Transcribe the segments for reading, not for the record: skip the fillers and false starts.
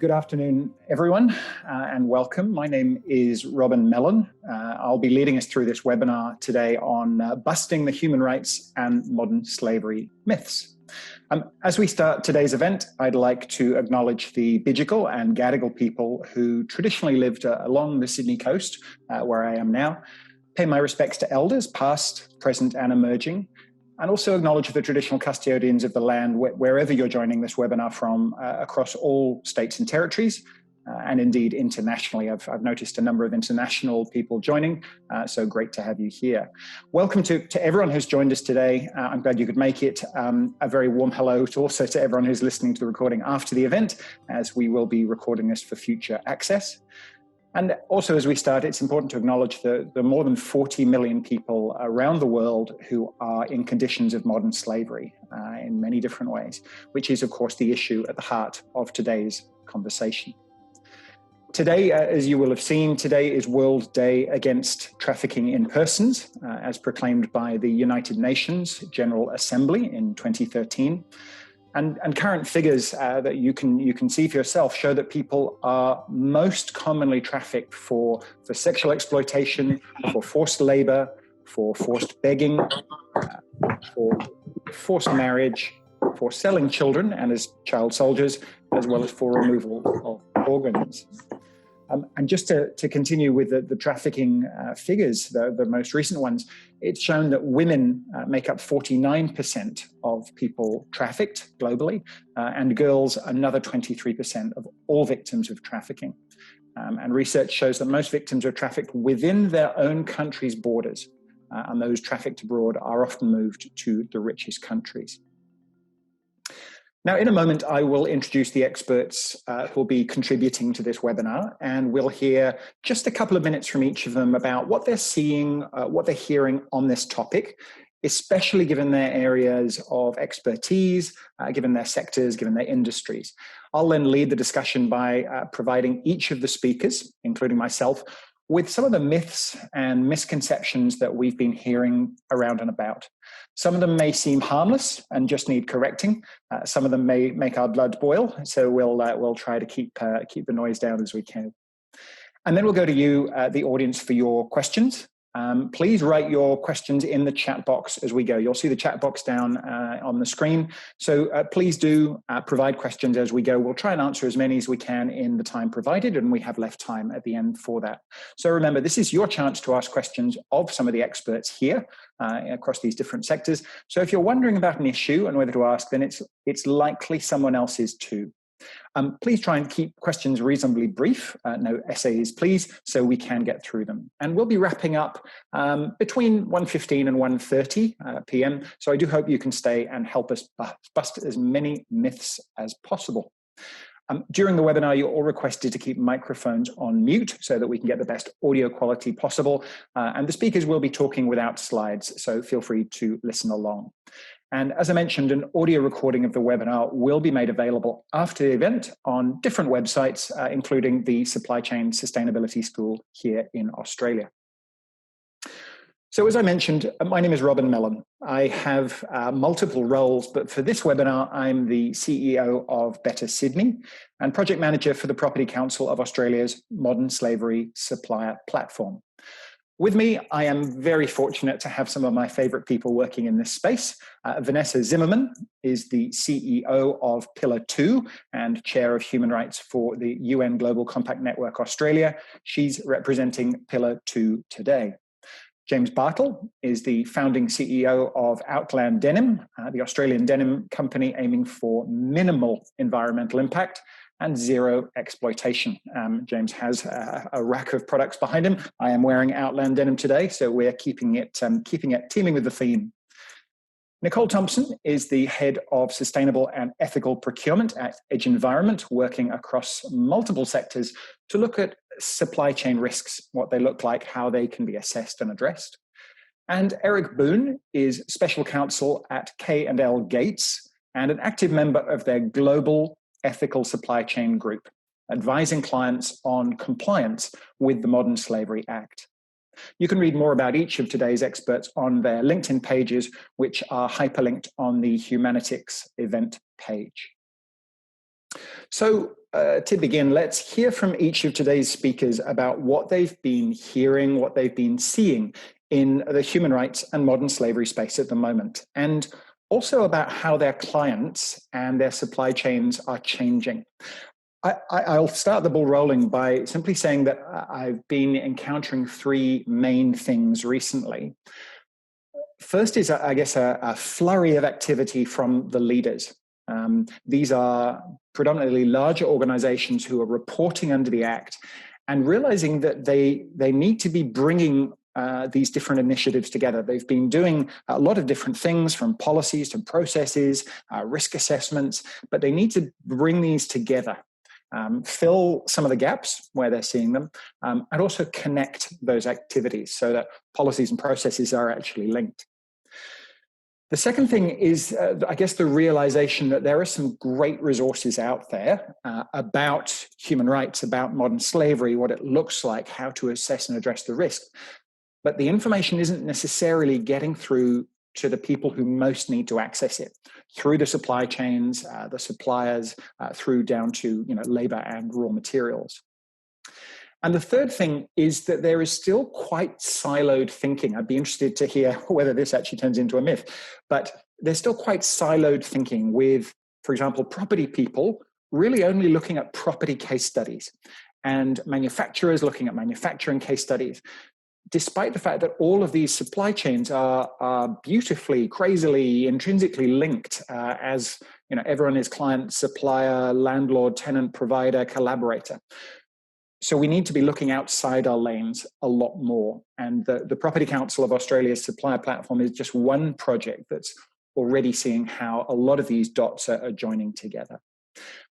Good afternoon, everyone, and welcome. My name is Robin Mellon. I'll be leading us through this webinar today on busting the human rights and modern slavery myths. As we start today's event, I'd like to acknowledge the Bidjigal and Gadigal people who traditionally lived along the Sydney coast, where I am now. Pay my respects to elders, past, present, and emerging, and also acknowledge the traditional custodians of the land wherever you're joining this webinar from across all states and territories, and indeed internationally. I've noticed a number of international people joining, so great to have you here. Welcome to everyone who's joined us today. I'm glad you could make it. A very warm hello also to everyone who's listening to the recording after the event, as we will be recording this for future access. And also, as we start, it's important to acknowledge the more than 40 million people around the world who are in conditions of modern slavery in many different ways, which is, of course, the issue at the heart of today's conversation. Today, as you will have seen, today is World Day Against Trafficking in Persons, as proclaimed by the United Nations General Assembly in 2013. And current figures that you can see for yourself show that people are most commonly trafficked for sexual exploitation, for forced labor, for forced begging, for forced marriage, for selling children and as child soldiers, as well as for removal of organs. And just to continue with the trafficking figures, the most recent ones, it's shown that women make up 49% of people trafficked globally, and girls another 23% of all victims of trafficking. And research shows that most victims are trafficked within their own country's borders, and those trafficked abroad are often moved to the richest countries. Now, in a moment, I will introduce the experts who will be contributing to this webinar, and we'll hear just a couple of minutes from each of them about what they're seeing, what they're hearing on this topic, especially given their areas of expertise, given their sectors, given their industries. I'll then lead the discussion by providing each of the speakers, including myself, with some of the myths and misconceptions that we've been hearing around and about. Some of them may seem harmless and just need correcting. Some of them may make our blood boil, so we'll try to keep the noise down as we can. And then we'll go to you, the audience, for your questions. Please write your questions in the chat box as we go. You'll see the chat box down on the screen. So please do provide questions as we go. We'll try and answer as many as we can in the time provided, and we have left time at the end for that. So remember, this is your chance to ask questions of some of the experts here across these different sectors. So if you're wondering about an issue and whether to ask, then it's likely someone else's too. Please try and keep questions reasonably brief, no essays please, so we can get through them. And we'll be wrapping up between 1:15 and 1:30 p.m. So I do hope you can stay and help us bust as many myths as possible. During the webinar, you're all requested to keep microphones on mute so that we can get the best audio quality possible. And the speakers will be talking without slides, so feel free to listen along. And as I mentioned, an audio recording of the webinar will be made available after the event on different websites, including the Supply Chain Sustainability School here in Australia. So as I mentioned, my name is Robin Mellon. I have multiple roles, but for this webinar, I'm the CEO of Better Sydney and project manager for the Property Council of Australia's Modern Slavery Supplier Platform. With me, I am very fortunate to have some of my favorite people working in this space. Vanessa Zimmerman is the CEO of Pillar 2 and Chair of Human Rights for the UN Global Compact Network Australia. She's representing Pillar 2 today. James Bartle is the founding CEO of Outland Denim, the Australian denim company aiming for minimal environmental impact and zero exploitation. James has a rack of products behind him. I am wearing Outland Denim today, so we're keeping it teeming with the theme. Nicole Thompson is the head of sustainable and ethical procurement at Edge Environment, working across multiple sectors to look at supply chain risks, what they look like, how they can be assessed and addressed. And Eric Boone is special counsel at K&L Gates and an active member of their global ethical supply chain group, advising clients on compliance with the Modern Slavery Act. You can read more about each of today's experts on their LinkedIn pages, which are hyperlinked on the Humanitics event page. So to begin, let's hear from each of today's speakers about what they've been hearing, what they've been seeing in the human rights and modern slavery space at the moment, and also about how their clients and their supply chains are changing. I'll start the ball rolling by simply saying that I've been encountering three main things recently. First is, I guess, a flurry of activity from the leaders. These are predominantly larger organizations who are reporting under the Act and realizing that they need to be bringing these different initiatives together. They've been doing a lot of different things, from policies to processes, risk assessments, but they need to bring these together, fill some of the gaps where they're seeing them, and also connect those activities so that policies and processes are actually linked. The second thing is, I guess, the realization that there are some great resources out there about human rights, about modern slavery, what it looks like, how to assess and address the risk. But the information isn't necessarily getting through to the people who most need to access it, through the supply chains, the suppliers, through down to labor and raw materials. And the third thing is that there is still quite siloed thinking. I'd be interested to hear whether this actually turns into a myth, but there's still quite siloed thinking with, for example, property people really only looking at property case studies and manufacturers looking at manufacturing case studies, despite the fact that all of these supply chains are beautifully, crazily, intrinsically linked, as everyone is client, supplier, landlord, tenant, provider, collaborator. So we need to be looking outside our lanes a lot more. And the Property Council of Australia's supplier platform is just one project that's already seeing how a lot of these dots are joining together.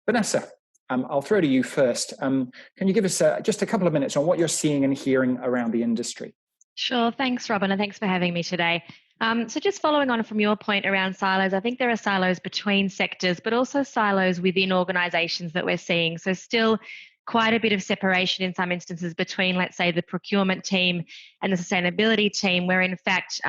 Vanessa, I'll throw to you first. Can you give us just a couple of minutes on what you're seeing and hearing around the industry? Sure. Thanks, Robin, and thanks for having me today. So just following on from your point around silos, I think there are silos between sectors, but also silos within organisations that we're seeing. So still quite a bit of separation in some instances between, let's say, the procurement team and the sustainability team, where in fact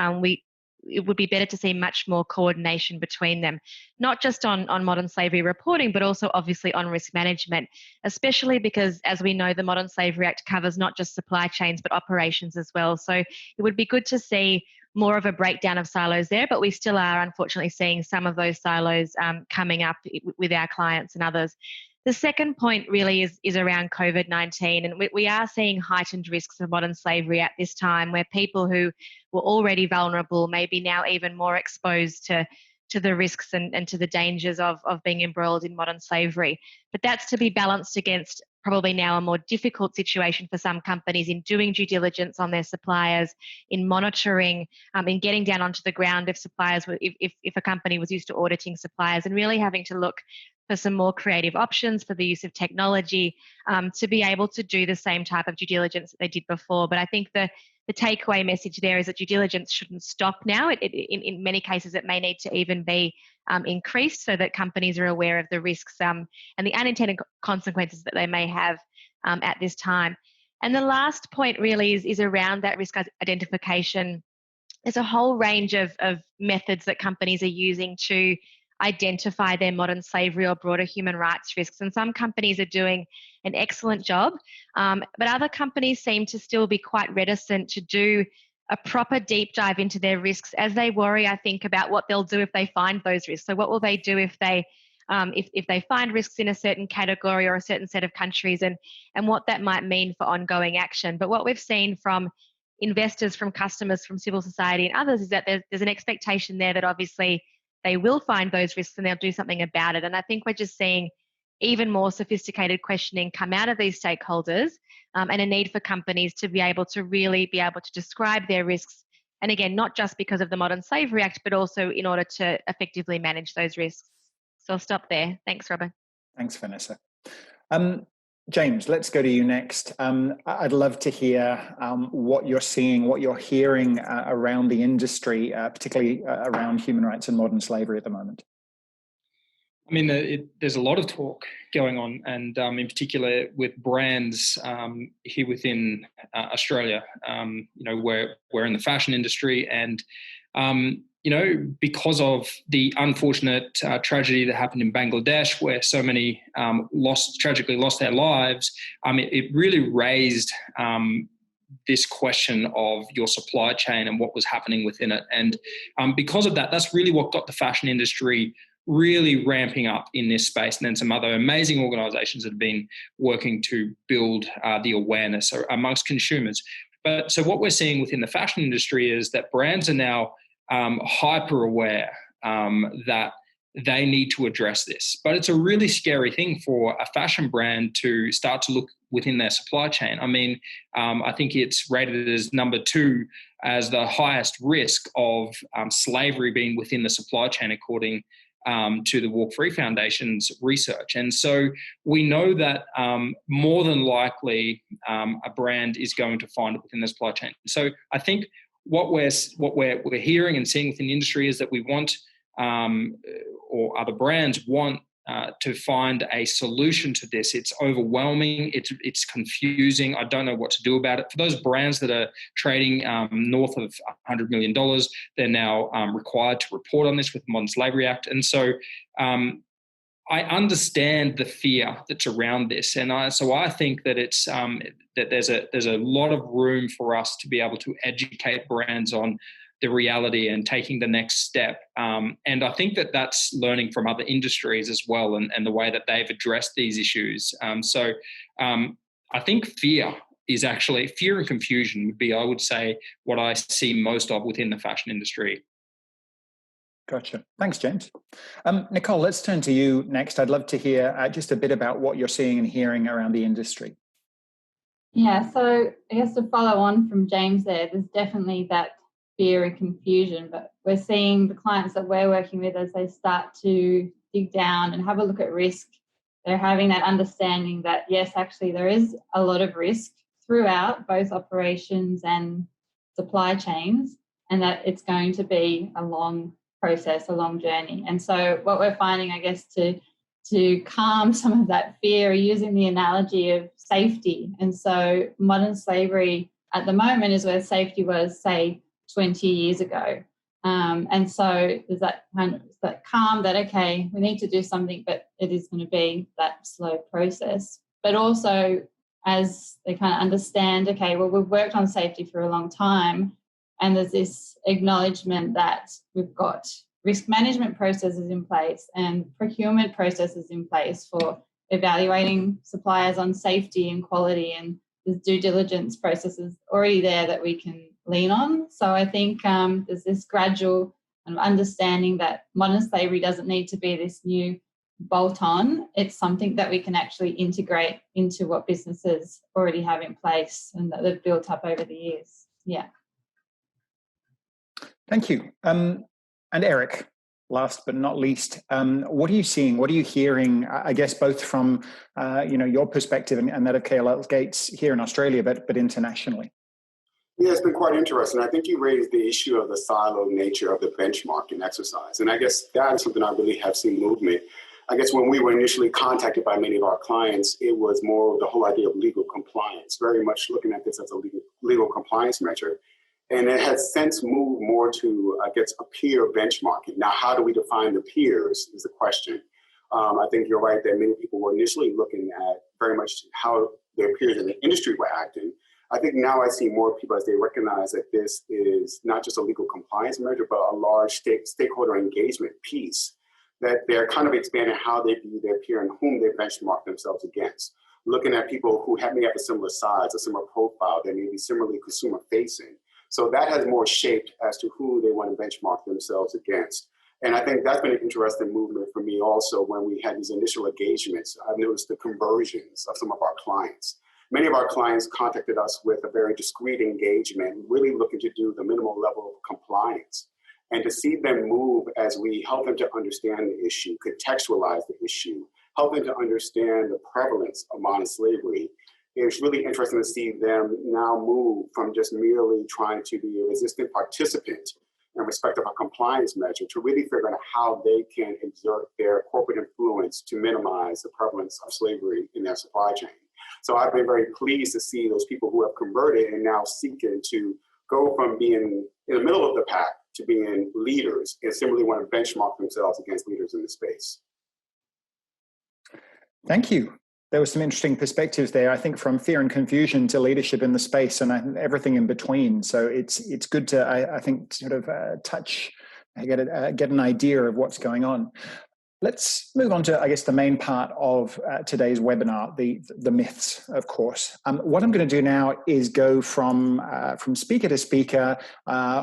it would be better to see much more coordination between them, not just on modern slavery reporting, but also obviously on risk management, especially because, as we know, the Modern Slavery Act covers not just supply chains, but operations as well. So it would be good to see more of a breakdown of silos there, but we still are unfortunately seeing some of those silos coming up with our clients and others. The second point really is around COVID-19, and we are seeing heightened risks of modern slavery at this time, where people who were already vulnerable may be now even more exposed to the risks and to the dangers of being embroiled in modern slavery. But that's to be balanced against probably now a more difficult situation for some companies in doing due diligence on their suppliers, in monitoring, in getting down onto the ground if suppliers were, if a company was used to auditing suppliers, and really having to look for some more creative options for the use of technology to be able to do the same type of due diligence that they did before. But I think the takeaway message there is that due diligence shouldn't stop now. In many cases, it may need to even be increased so that companies are aware of the risks and the unintended consequences that they may have at this time. And the last point really is around that risk identification. There's a whole range of methods that companies are using to identify their modern slavery or broader human rights risks. And some companies are doing an excellent job, but other companies seem to still be quite reticent to do a proper deep dive into their risks, as they worry, I think, about what they'll do if they find those risks. So what will they do if they find risks in a certain category or a certain set of countries, and what that might mean for ongoing action. But what we've seen from investors, from customers, from civil society and others is that there's an expectation there that obviously they will find those risks and they'll do something about it. And I think we're just seeing even more sophisticated questioning come out of these stakeholders, and a need for companies to be able to describe their risks. And again, not just because of the Modern Slavery Act, but also in order to effectively manage those risks. So I'll stop there. Thanks, Robin. Thanks, Vanessa. James, let's go to you next. I'd love to hear what you're seeing, what you're hearing around the industry, particularly around human rights and modern slavery at the moment. I mean, there's a lot of talk going on, and in particular with brands here within Australia. We're in the fashion industry, and because of the unfortunate tragedy that happened in Bangladesh, where so many tragically lost their lives, it really raised this question of your supply chain and what was happening within it. And because of that, that's really what got the fashion industry really ramping up in this space. And then some other amazing organizations that have been working to build the awareness amongst consumers. But so what we're seeing within the fashion industry is that brands are now hyper aware that they need to address this. But it's a really scary thing for a fashion brand to start to look within their supply chain. I think it's rated as number 2 as the highest risk of slavery being within the supply chain, according to the Walk Free Foundation's research. And so we know that more than likely a brand is going to find it within the supply chain. So I think what we're hearing and seeing within the industry is that we want, or other brands want, to find a solution to this. It's overwhelming. It's confusing. I don't know what to do about it. For those brands that are trading north of $100 million, they're now required to report on this with the Modern Slavery Act. And so I understand the fear that's around this, and so I think that it's that there's a lot of room for us to be able to educate brands on the reality and taking the next step. And I think that that's learning from other industries as well, and the way that they've addressed these issues. So I think fear and confusion would be, I would say, what I see most of within the fashion industry. Gotcha. Thanks, James. Nicole, let's turn to you next. I'd love to hear just a bit about what you're seeing and hearing around the industry. Yeah, so I guess to follow on from James there's definitely that fear and confusion, but we're seeing the clients that we're working with, as they start to dig down and have a look at risk, they're having that understanding that, yes, actually there is a lot of risk throughout both operations and supply chains, and that it's going to be a long process, a long journey. And so what we're finding, I guess, to calm some of that fear, using the analogy of safety. And so modern slavery at the moment is where safety was, say, 20 years ago. And so there's that kind of that calm that, okay, we need to do something, but it is going to be that slow process. But also, as they kind of understand, okay, well, we've worked on safety for a long time, and there's this acknowledgement that we've got risk management processes in place and procurement processes in place for evaluating suppliers on safety and quality, and there's due diligence processes already there that we can lean on. So I think there's this gradual understanding that modern slavery doesn't need to be this new bolt-on. It's something that we can actually integrate into what businesses already have in place and that they've built up over the years. Yeah. Thank you. And Eric, last but not least, what are you seeing? What are you hearing? I guess both from your perspective and that of K&L Gates here in Australia, but internationally. Yeah, it's been quite interesting. I think you raised the issue of the siloed nature of the benchmarking exercise. And I guess that is something I really have seen movement. I guess when we were initially contacted by many of our clients, it was more of the whole idea of legal compliance, very much looking at this as a legal compliance measure. And it has since moved more to, I guess, a peer benchmarking. Now, how do we define the peers is the question. I think you're right that many people were initially looking at very much how their peers in the industry were acting. I think now I see more people as they recognize that this is not just a legal compliance measure, but a large stakeholder engagement piece, that they're kind of expanding how they view their peer and whom they benchmark themselves against. Looking at people who may have a similar size, a similar profile, that may be similarly consumer facing. So that has more shaped as to who they want to benchmark themselves against. And I think that's been an interesting movement for me also when we had these initial engagements. I've noticed the conversions of some of our clients. Many of our clients contacted us with a very discreet engagement, really looking to do the minimal level of compliance. And to see them move as we help them to understand the issue, contextualize the issue, help them to understand the prevalence of modern slavery, it's really interesting to see them now move from just merely trying to be a resistant participant in respect of a compliance measure to really figuring out how they can exert their corporate influence to minimize the prevalence of slavery in their supply chain. So I've been very pleased to see those people who have converted and now seeking to go from being in the middle of the pack to being leaders and similarly want to benchmark themselves against leaders in the space. Thank you. There were some interesting perspectives there, I think, from fear and confusion to leadership in the space and everything in between. So it's good to, I think, sort of get an idea of what's going on. Let's move on to, I guess, the main part of today's webinar, the myths, of course. What I'm going to do now is go from speaker to speaker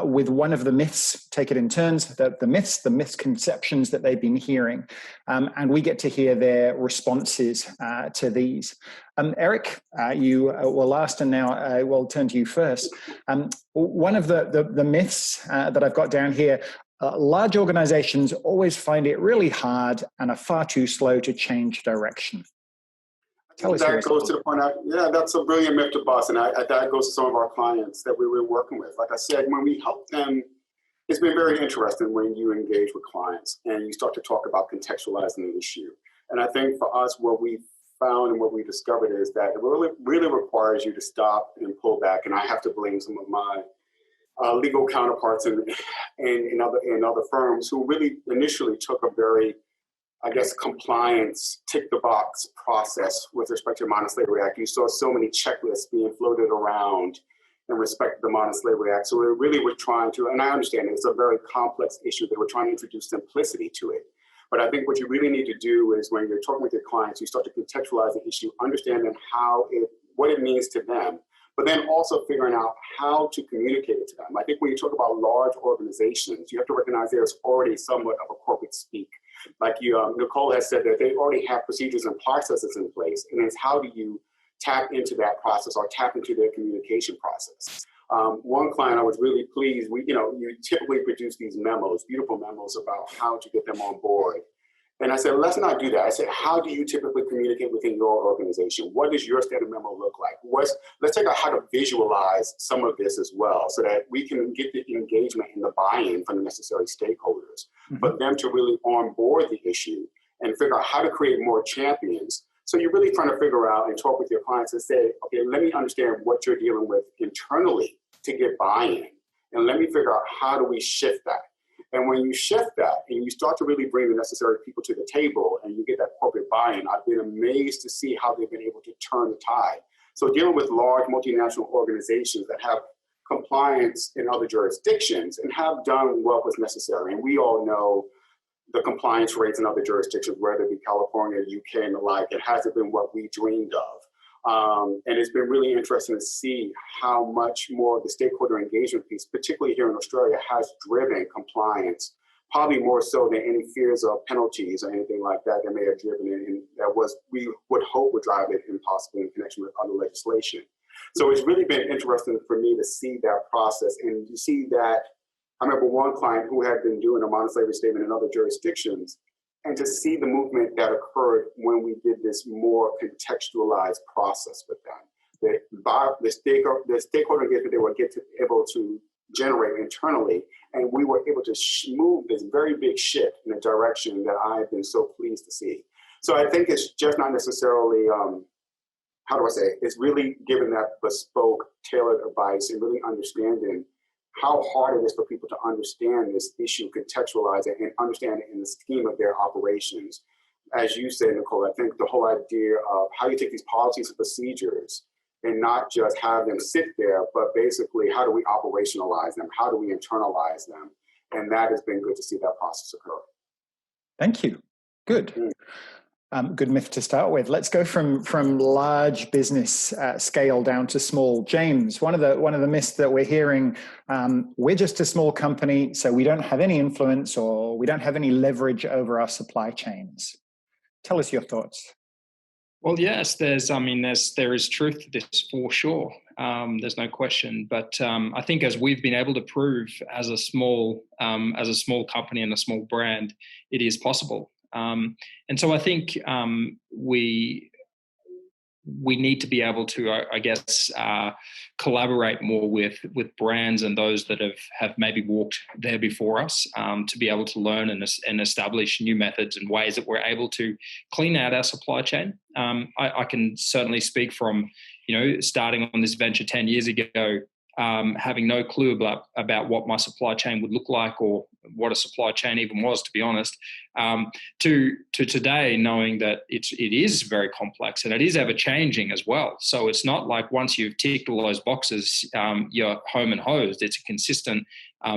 with one of the myths, take it in turns, the misconceptions that they've been hearing, and we get to hear their responses to these. Eric, you were last, and now I will turn to you first. One of the myths that I've got down here: large organizations always find it really hard and are far too slow to change direction. That goes to the point, that's a brilliant myth to bust, and that goes to some of our clients that we were working with. Like I said, when we help them, it's been very interesting when you engage with clients and you start to talk about contextualizing the issue. And I think for us, what we found and what we discovered is that it really requires you to stop and pull back, and I have to blame some of my legal counterparts in other firms who really initially took a very, I guess, compliance, tick the box process with respect to the Modern Slavery Act. You saw so many checklists being floated around in respect to the Modern Slavery Act. So we really were trying to, and I understand it's a very complex issue, they were trying to introduce simplicity to it. But I think what you really need to do is when you're talking with your clients, you start to contextualize the issue, understanding what it means to them, but then also figuring out how to communicate it to them. I think when you talk about large organizations, you have to recognize there's already somewhat of a corporate speak. Like Nicole has said that they already have procedures and processes in place, and it's how do you tap into that process or tap into their communication process. One client I was really pleased, you typically produce these memos, beautiful memos about how to get them on board. And I said, let's not do that. I said, how do you typically communicate within your organization? What does your standard memo look like? Let's take out how to visualize some of this as well so that we can get the engagement and the buy-in from the necessary stakeholders, but them to really onboard the issue and figure out how to create more champions. So you're really trying to figure out and talk with your clients and say, okay, let me understand what you're dealing with internally to get buy-in. And let me figure out how do we shift that. And when you shift that and you start to really bring the necessary people to the table and you get that corporate buy-in, I've been amazed to see how they've been able to turn the tide. So dealing with large multinational organizations that have compliance in other jurisdictions and have done what was necessary. And we all know the compliance rates in other jurisdictions, whether it be California, UK, and the like, it hasn't been what we dreamed of. And it's been really interesting to see how much more the stakeholder engagement piece, particularly here in Australia, has driven compliance, probably more so than any fears of penalties or anything like that may have driven it. And we would hope would drive it impossible in connection with other legislation. So it's really been interesting for me to see that process and to see that. I remember one client who had been doing a modern slavery statement in other jurisdictions, and to see the movement that occurred when we did this more contextualized process with them. The stakeholder engagement they were able to generate internally, and we were able to move this very big shift in a direction that I've been so pleased to see. So I think it's just not necessarily, it's really giving that bespoke, tailored advice and really understanding how hard it is for people to understand this issue, contextualize it, and understand it in the scheme of their operations. As you said, Nicole, I think the whole idea of how you take these policies and procedures and not just have them sit there, but basically how do we operationalize them? How do we internalize them? And that has been good to see that process occur. Thank you. Good. Good myth to start with. Let's go from large business scale down to small. James, one of the myths that we're hearing, we're just a small company, so we don't have any influence or we don't have any leverage over our supply chains. Tell us your thoughts. Well, yes, there is truth to this for sure. There's no question. But I think as we've been able to prove as a small company and a small brand, it is possible. And so I think we need to be able to, collaborate more with brands and those that have maybe walked there before us, to be able to learn and establish new methods and ways that we're able to clean out our supply chain. I can certainly speak from, starting on this venture 10 years ago. having no clue about what my supply chain would look like or what a supply chain even was, to be honest, to today knowing that it is very complex and it is ever changing as well. So it's not like once you've ticked all those boxes, you're home and hosed. It's a consistent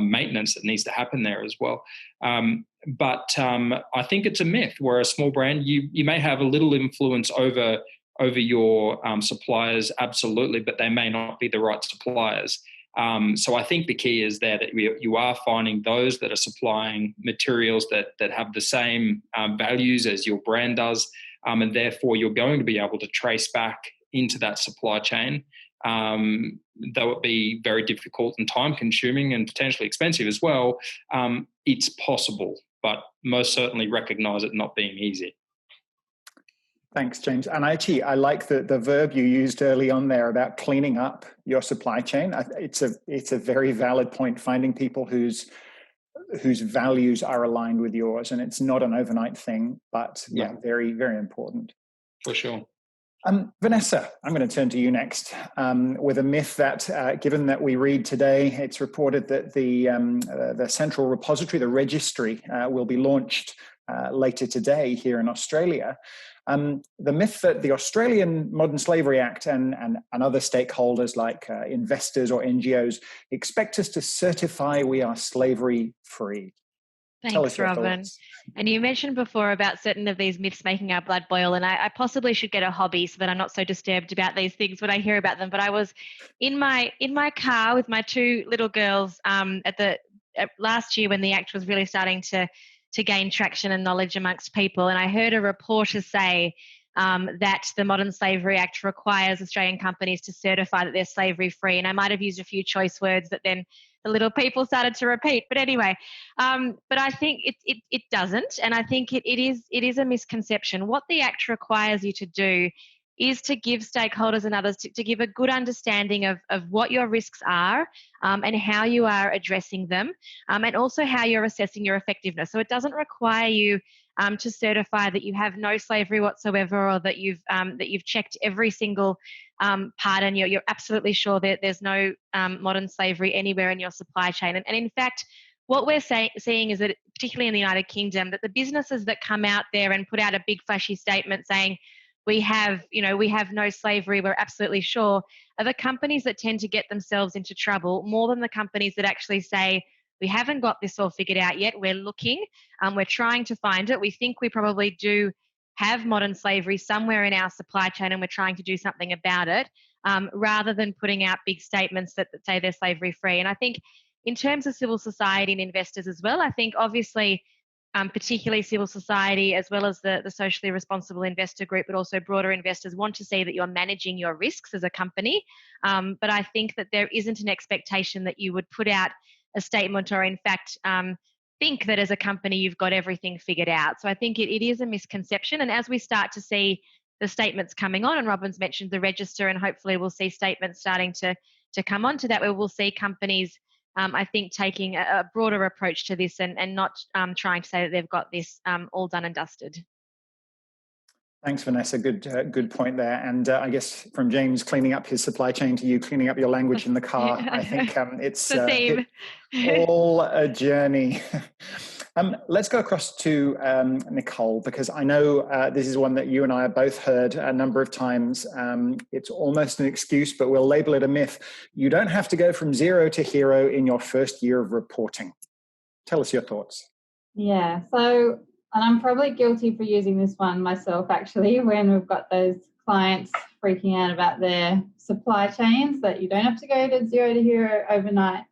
maintenance that needs to happen there as well. But I think it's a myth where a small brand, you may have a little influence over your suppliers, absolutely, but they may not be the right suppliers. So I think the key is that you are finding those that are supplying materials that have the same values as your brand does, and therefore you're going to be able to trace back into that supply chain. Though it be very difficult and time-consuming and potentially expensive as well, it's possible, but most certainly recognise it not being easy. Thanks, James. And I like the verb you used early on there about cleaning up your supply chain. It's a very valid point, finding people whose values are aligned with yours. And it's not an overnight thing, but yeah, very, very important. For sure. Vanessa, I'm going to turn to you next with a myth that, given that we read today, it's reported that the central repository, the registry, will be launched later today here in Australia. The myth that the Australian Modern Slavery Act and other stakeholders like investors or NGOs expect us to certify we are slavery free. Thanks, Robin. And you mentioned before about certain of these myths making our blood boil, and I possibly should get a hobby so that I'm not so disturbed about these things when I hear about them. But I was in my car with my two little girls at last year when the Act was really starting to gain traction and knowledge amongst people, and I heard a reporter say that the Modern Slavery Act requires Australian companies to certify that they're slavery free. And I might have used a few choice words that then the little people started to repeat. But anyway, but I think it doesn't. And I think it is a misconception. What the Act requires you to do is to give stakeholders and others to give a good understanding of what your risks are and how you are addressing them, and also how you're assessing your effectiveness. So it doesn't require you to certify that you have no slavery whatsoever, or that you've checked every single part and you're absolutely sure that there's no modern slavery anywhere in your supply chain. And in fact, what we're seeing is that, particularly in the United Kingdom, that the businesses that come out there and put out a big flashy statement saying, we have no slavery, we're absolutely sure, are the companies that tend to get themselves into trouble more than the companies that actually say, we haven't got this all figured out yet, we're looking, we're trying to find it, we think we probably do have modern slavery somewhere in our supply chain and we're trying to do something about it, rather than putting out big statements that say they're slavery free. And I think in terms of civil society and investors as well, I think obviously particularly civil society as well as the socially responsible investor group, but also broader investors want to see that you're managing your risks as a company. But I think that there isn't an expectation that you would put out a statement or in fact think that as a company you've got everything figured out. So I think it is a misconception. And as we start to see the statements coming on, and Robin's mentioned the register, and hopefully we'll see statements starting to come onto that, where we'll see companies I think taking a broader approach to this and not trying to say that they've got this all done and dusted. Thanks, Vanessa. Good point there. And I guess from James cleaning up his supply chain to you cleaning up your language in the car, I think it's all a journey. Let's go across to Nicole, because I know this is one that you and I have both heard a number of times. It's almost an excuse, but we'll label it a myth. You don't have to go from zero to hero in your first year of reporting. Tell us your thoughts. Yeah, so, and I'm probably guilty for using this one myself, actually, when we've got those clients freaking out about their supply chains, that you don't have to go to zero to hero overnight.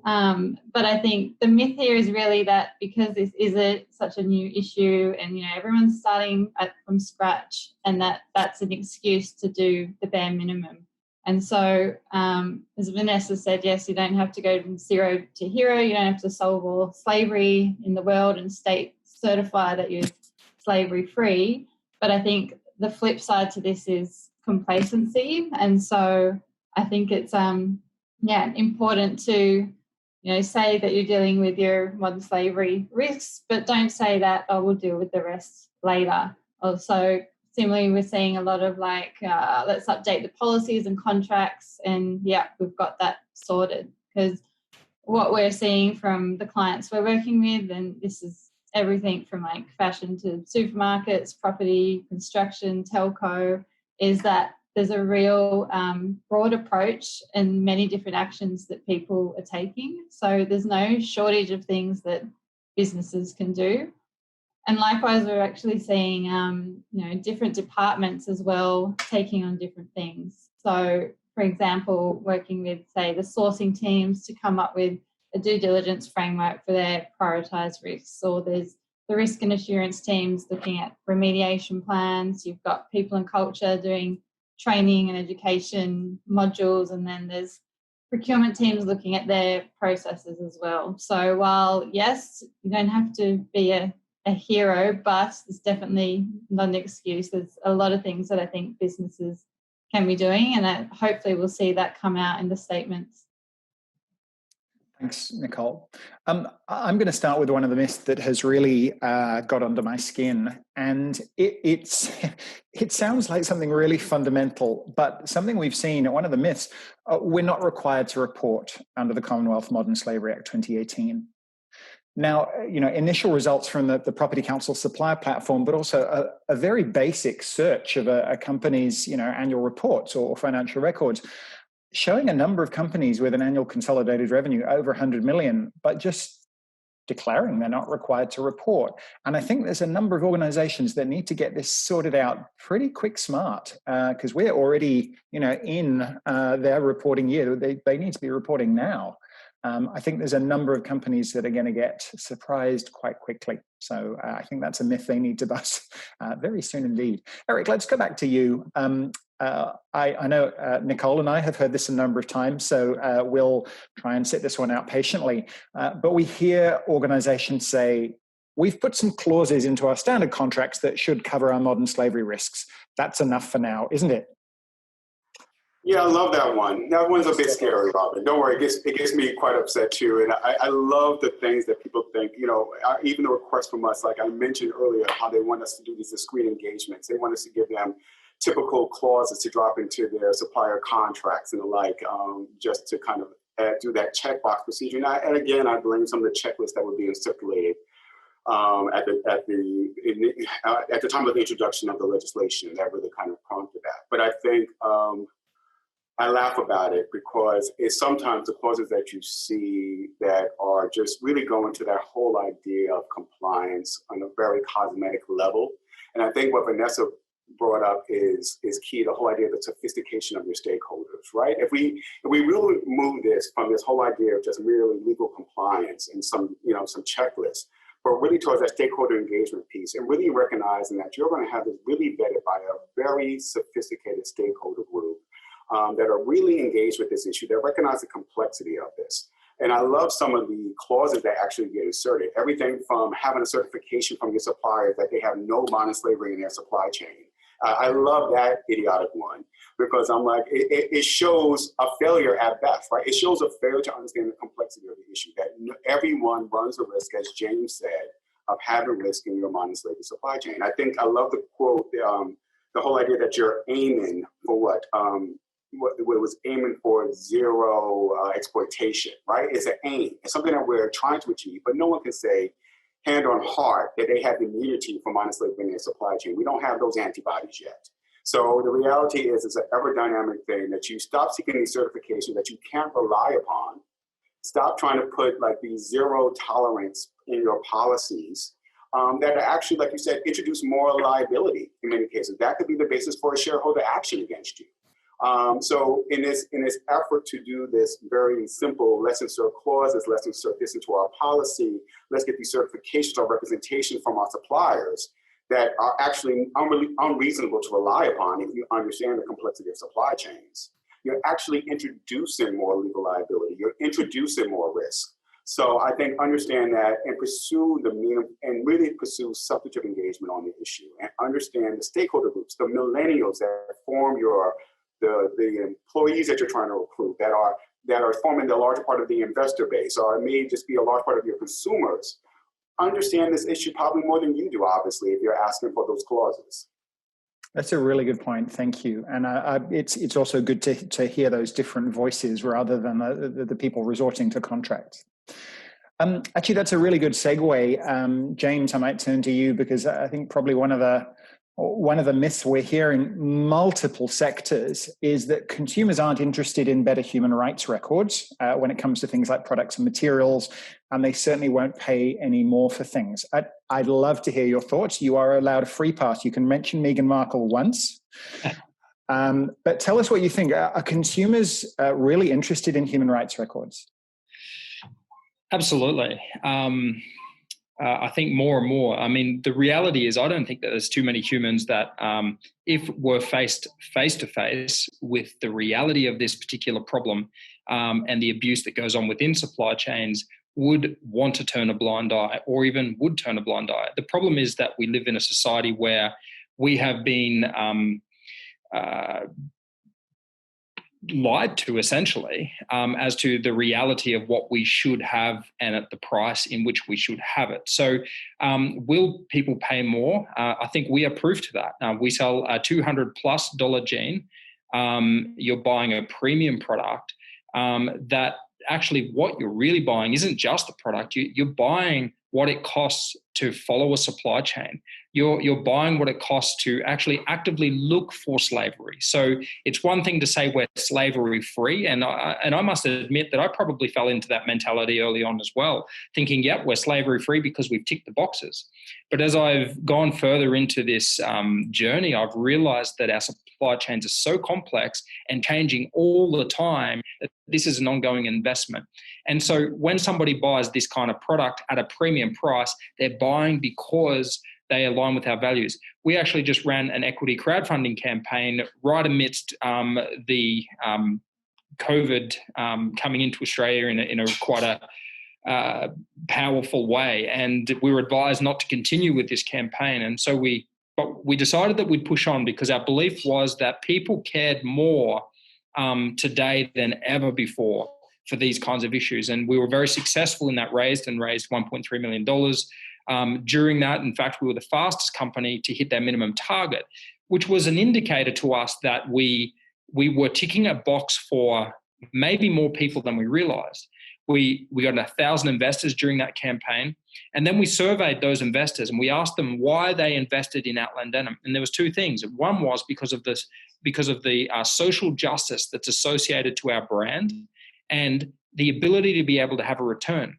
But I think the myth here is really that because this is such a new issue and, everyone's starting from scratch, and that's an excuse to do the bare minimum. And so, as Vanessa said, yes, you don't have to go from zero to hero. You don't have to solve all slavery in the world and certify that you're slavery free. But I think the flip side to this is complacency. And so I think it's important to say that you're dealing with your modern slavery risks, but don't say that we'll deal with the rest later. Also Similarly, we're seeing a lot of like, let's update the policies and contracts, and yeah, we've got that sorted. Because what we're seeing from the clients we're working with, and this is everything from like fashion to supermarkets, property, construction, telco, is that there's a real broad approach and many different actions that people are taking. So there's no shortage of things that businesses can do. And likewise, we're actually seeing, different departments as well taking on different things. So, for example, working with, say, the sourcing teams to come up with a due diligence framework for their prioritised risks, or there's the risk and assurance teams looking at remediation plans. You've got people and culture doing training and education modules, and then there's procurement teams looking at their processes as well. So while, yes, you don't have to be a hero, but it's definitely not an excuse. There's a lot of things that I think businesses can be doing, and hopefully we'll see that come out in the statements. Thanks, Nicole. I'm going to start with one of the myths that has really got under my skin, and it sounds like something really fundamental, but something we've seen. One of the myths: we're not required to report under the Commonwealth Modern Slavery Act 2018. Now, initial results from the Property Council supplier platform, but also a very basic search of a company's annual reports or financial records, showing a number of companies with an annual consolidated revenue over 100 million, but just declaring they're not required to report. And I think there's a number of organizations that need to get this sorted out pretty quick smart, because we're already in their reporting year. They need to be reporting now. I think there's a number of companies that are going to get surprised quite quickly. So I think that's a myth they need to bust very soon indeed. Eric, let's go back to you. I know Nicole and I have heard this a number of times, so we'll try and sit this one out patiently. But we hear organizations say, we've put some clauses into our standard contracts that should cover our modern slavery risks. That's enough for now, isn't it? Yeah, I love that one. That one's a bit scary, Robin. Don't worry, it gets me quite upset too. And I love the things that people think, even the requests from us, like I mentioned earlier, how they want us to do these discrete engagements. They want us to give them typical clauses to drop into their supplier contracts and the like, just to kind of do that checkbox procedure. And again, I blame some of the checklists that were being circulated at the time of the introduction of the legislation. That really kind of prompted that. But I think I laugh about it because it's sometimes the clauses that you see that are just really going to that whole idea of compliance on a very cosmetic level. And I think what Vanessa brought up is key, the whole idea of the sophistication of your stakeholders, right? If we really move this from this whole idea of just merely legal compliance and some checklists, but really towards that stakeholder engagement piece and really recognizing that you're going to have this really vetted by a very sophisticated stakeholder group that are really engaged with this issue, that recognize the complexity of this. And I love some of the clauses that actually get inserted. Everything from having a certification from your suppliers that they have no modern slavery in their supply chain. I love that idiotic one because I'm like, it shows a failure at best, right? It shows a failure to understand the complexity of the issue, that everyone runs a risk, as James said, of having risk in your modern slavery supply chain. I love the quote, the whole idea that you're aiming for what it was aiming for zero exploitation, right? It's an aim. It's something that we're trying to achieve, but no one can say hand on heart that they have immunity from modern slavery in their supply chain. We don't have those antibodies yet. So the reality is it's an ever dynamic thing that you stop seeking these certifications that you can't rely upon. Stop trying to put like these zero tolerance in your policies that are actually, like you said, introduce moral liability in many cases. That could be the basis for a shareholder action against you. So in this effort to do this very simple, let's insert clauses, let's insert this into our policy, let's get these certifications or representation from our suppliers that are actually unreasonable to rely upon if you understand the complexity of supply chains. You're actually introducing more legal liability. You're introducing more risk. So I think understand that and pursue and really pursue substantive engagement on the issue and understand the stakeholder groups, the millennials that form the employees that you're trying to recruit that are forming the larger part of the investor base, or it may just be a large part of your consumers, understand this issue probably more than you do, obviously, if you're asking for those clauses. That's a really good point. Thank you. And it's also good to hear those different voices rather than the people resorting to contracts. Actually, that's a really good segue. James, I might turn to you because I think probably one of the myths we're hearing in multiple sectors is that consumers aren't interested in better human rights records when it comes to things like products and materials, and they certainly won't pay any more for things. I'd love to hear your thoughts. You are allowed a free pass. You can mention Meghan Markle once. But tell us what you think. Are consumers really interested in human rights records? Absolutely. I think more and more. I mean, the reality is I don't think that there's too many humans that if we're faced face to face with the reality of this particular problem and the abuse that goes on within supply chains would want to turn a blind eye or even would turn a blind eye. The problem is that we live in a society where we have been lied to essentially as to the reality of what we should have and at the price in which we should have it. So will people pay more? I think we are proof to that. We sell a $200+ jean. You're buying a premium product that actually what you're really buying isn't just the product. You're buying what it costs to follow a supply chain. You're buying what it costs to actually actively look for slavery. So it's one thing to say we're slavery free, and I must admit that I probably fell into that mentality early on as well, thinking, yep, we're slavery free because we've ticked the boxes. But as I've gone further into this journey, I've realized that our supply chains are so complex and changing all the time that this is an ongoing investment. And so when somebody buys this kind of product at a premium price, they're buying because they align with our values. We actually just ran an equity crowdfunding campaign right amidst the COVID coming into Australia in a quite a powerful way. And we were advised not to continue with this campaign. And so we decided that we'd push on because our belief was that people cared more today than ever before for these kinds of issues. And we were very successful in that raised $1.3 million. During that, in fact, we were the fastest company to hit their minimum target, which was an indicator to us that we were ticking a box for maybe more people than we realized. We got 1,000 investors during that campaign, and then we surveyed those investors and we asked them why they invested in Outland Denim. And there was two things. One was because of the social justice that's associated to our brand and the ability to be able to have a return.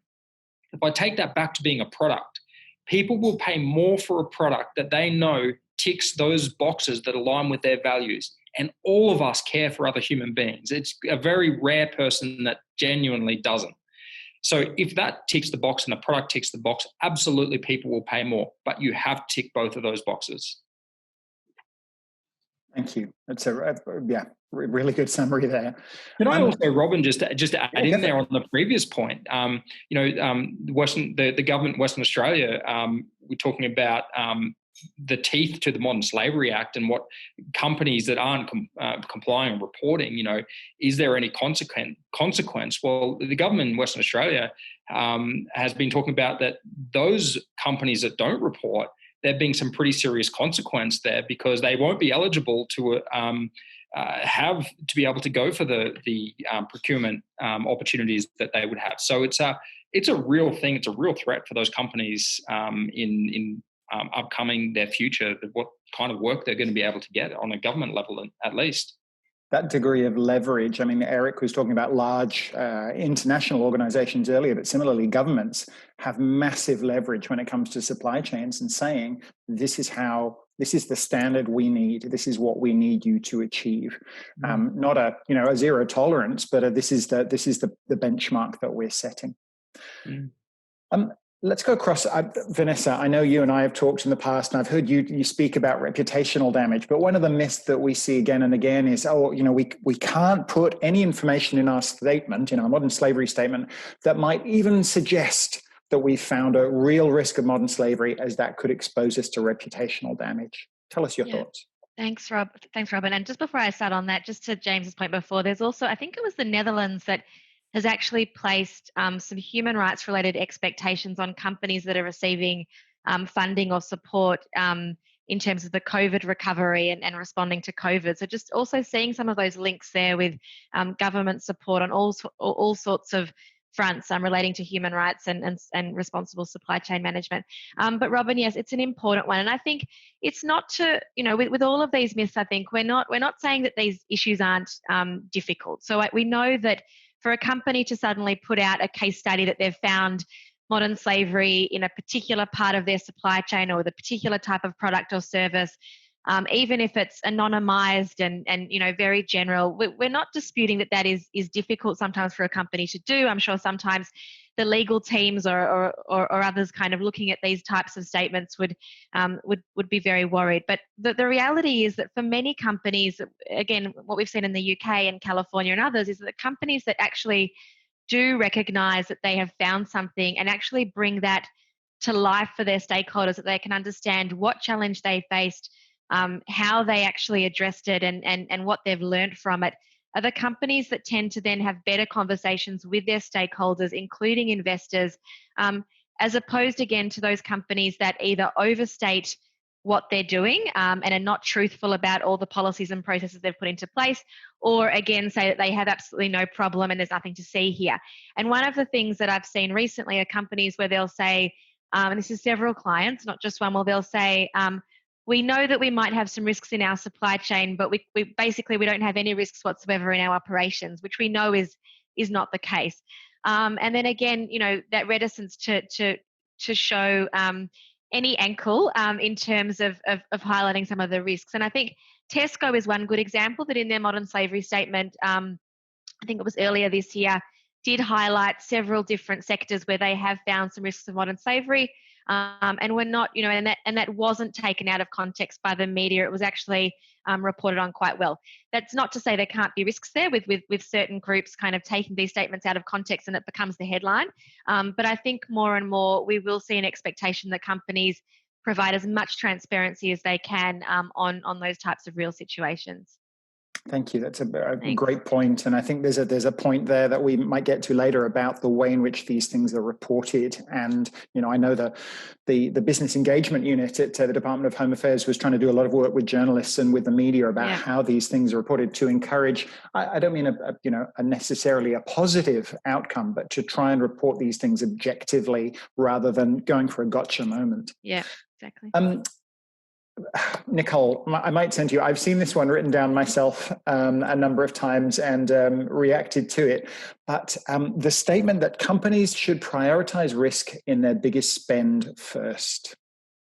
If I take that back to being a product, people will pay more for a product that they know ticks those boxes that align with their values. And all of us care for other human beings. It's a very rare person that genuinely doesn't. So if that ticks the box and the product ticks the box, absolutely people will pay more, but you have to tick both of those boxes. Thank you. That's really good summary there. Can I also, Robin, just to add in there on the previous point, the government in Western Australia, we're talking about the teeth to the Modern Slavery Act and what companies that aren't complying and reporting, is there any consequence? Well, the government in Western Australia has been talking about that those companies that don't report, there being some pretty serious consequence there because they won't be eligible to be able to go for the procurement opportunities that they would have. So it's a real thing. It's a real threat for those companies in upcoming their future, what kind of work they're going to be able to get on a government level at least. That degree of leverage, I mean, Eric was talking about large international organizations earlier, but similarly governments have massive leverage when it comes to supply chains and saying, this is the standard we need. This is what we need you to achieve. Not a zero tolerance, but this is the benchmark that we're setting. Let's go across. Vanessa, I know you and I have talked in the past, and I've heard you speak about reputational damage, but one of the myths that we see again and again is, we can't put any information in our statement, in our modern slavery statement, that might even suggest that we found a real risk of modern slavery, as that could expose us to reputational damage. Tell us your thoughts. Thanks, Robin. And just before I start on that, just to James's point before, there's also, I think it was the Netherlands that has actually placed some human rights related expectations on companies that are receiving funding or support in terms of the COVID recovery and responding to COVID. So just also seeing some of those links there with government support on all sorts of fronts relating to human rights and responsible supply chain management. But Robin, yes, it's an important one. And I think it's not to, with all of these myths, I think we're not saying that these issues aren't difficult. So we know that for a company to suddenly put out a case study that they've found modern slavery in a particular part of their supply chain or the particular type of product or service, even if it's anonymized and very general, we're not disputing that is difficult sometimes for a company to do. I'm sure sometimes the legal teams or others kind of looking at these types of statements would be very worried. But the reality is that for many companies, again, what we've seen in the UK and California and others is that companies that actually do recognize that they have found something and actually bring that to life for their stakeholders, that they can understand what challenge they faced, how they actually addressed it and what they've learned from it, are the companies that tend to then have better conversations with their stakeholders, including investors, as opposed again to those companies that either overstate what they're doing and are not truthful about all the policies and processes they've put into place, or again say that they have absolutely no problem and there's nothing to see here. And one of the things that I've seen recently are companies where they'll say, and this is several clients, not just one, well, they'll say, we know that we might have some risks in our supply chain, but we basically don't have any risks whatsoever in our operations, which we know is not the case. And then again, that reticence to show any ankle in terms of highlighting some of the risks. And I think Tesco is one good example that in their modern slavery statement, I think it was earlier this year, did highlight several different sectors where they have found some risks of modern slavery. And we're not, and that wasn't taken out of context by the media. It was actually reported on quite well. That's not to say there can't be risks there with certain groups kind of taking these statements out of context and it becomes the headline. But I think more and more we will see an expectation that companies provide as much transparency as they can on those types of real situations. Thank you. That's a great point. And I think there's a point there that we might get to later about the way in which these things are reported. And, I know the business engagement unit at the Department of Home Affairs was trying to do a lot of work with journalists and with the media about how these things are reported to encourage, I don't mean a necessarily a positive outcome, but to try and report these things objectively rather than going for a gotcha moment. Yeah, exactly. Nicole, I might send you, I've seen this one written down myself a number of times and reacted to it, but the statement that companies should prioritize risk in their biggest spend first.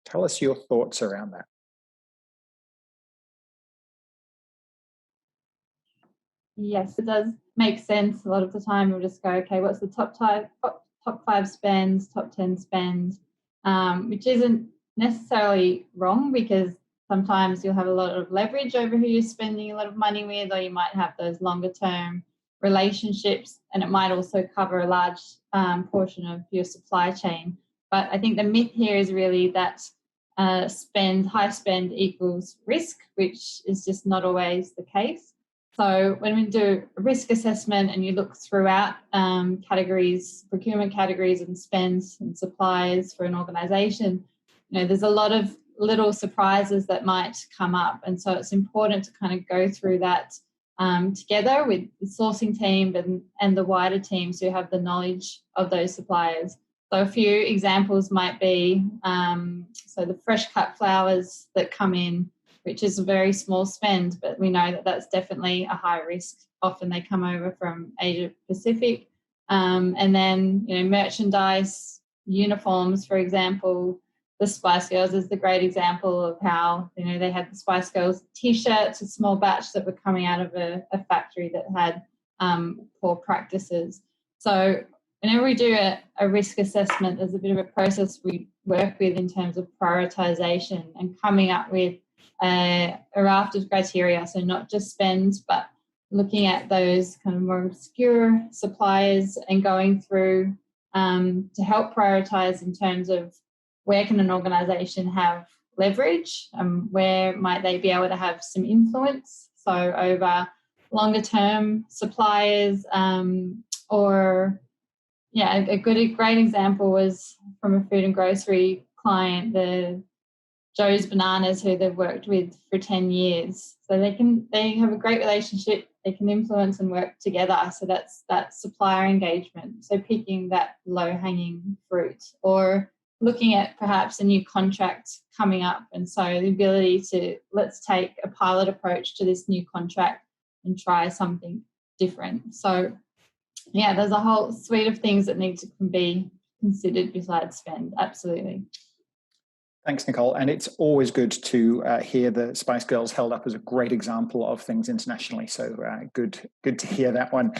Tell us your thoughts around that. Yes, it does make sense. A lot of the time we'll just go, okay, what's the top 5 spends, top 10 spends, which isn't necessarily wrong, because sometimes you'll have a lot of leverage over who you're spending a lot of money with, or you might have those longer term relationships, and it might also cover a large portion of your supply chain. But I think the myth here is really that high spend equals risk, which is just not always the case. So when we do a risk assessment and you look throughout categories, procurement categories and spends and suppliers for an organisation, there's a lot of little surprises that might come up. And so it's important to kind of go through that together with the sourcing team and the wider teams who have the knowledge of those suppliers. So a few examples might be, so the fresh cut flowers that come in, which is a very small spend, but we know that that's definitely a high risk. Often they come over from Asia Pacific. And then, merchandise, uniforms, for example. The Spice Girls is the great example of how, they had the Spice Girls T-shirts, a small batch that were coming out of a factory that had poor practices. So whenever we do a risk assessment, there's a bit of a process we work with in terms of prioritization and coming up with a raft of criteria. So not just spend, but looking at those kind of more obscure suppliers and going through to help prioritize in terms of where can an organisation have leverage, where might they be able to have some influence, so over longer term suppliers, or a great example was from a food and grocery client, the Joe's Bananas, who they've worked with for 10 years. So they have a great relationship. They can influence and work together. So that's that supplier engagement. So picking that low-hanging fruit, or looking at perhaps a new contract coming up. And so the ability to, let's take a pilot approach to this new contract and try something different. So yeah, there's a whole suite of things that need to be considered besides spend. Absolutely. Thanks, Nicole. And it's always good to hear the Spice Girls held up as a great example of things internationally. So good to hear that one.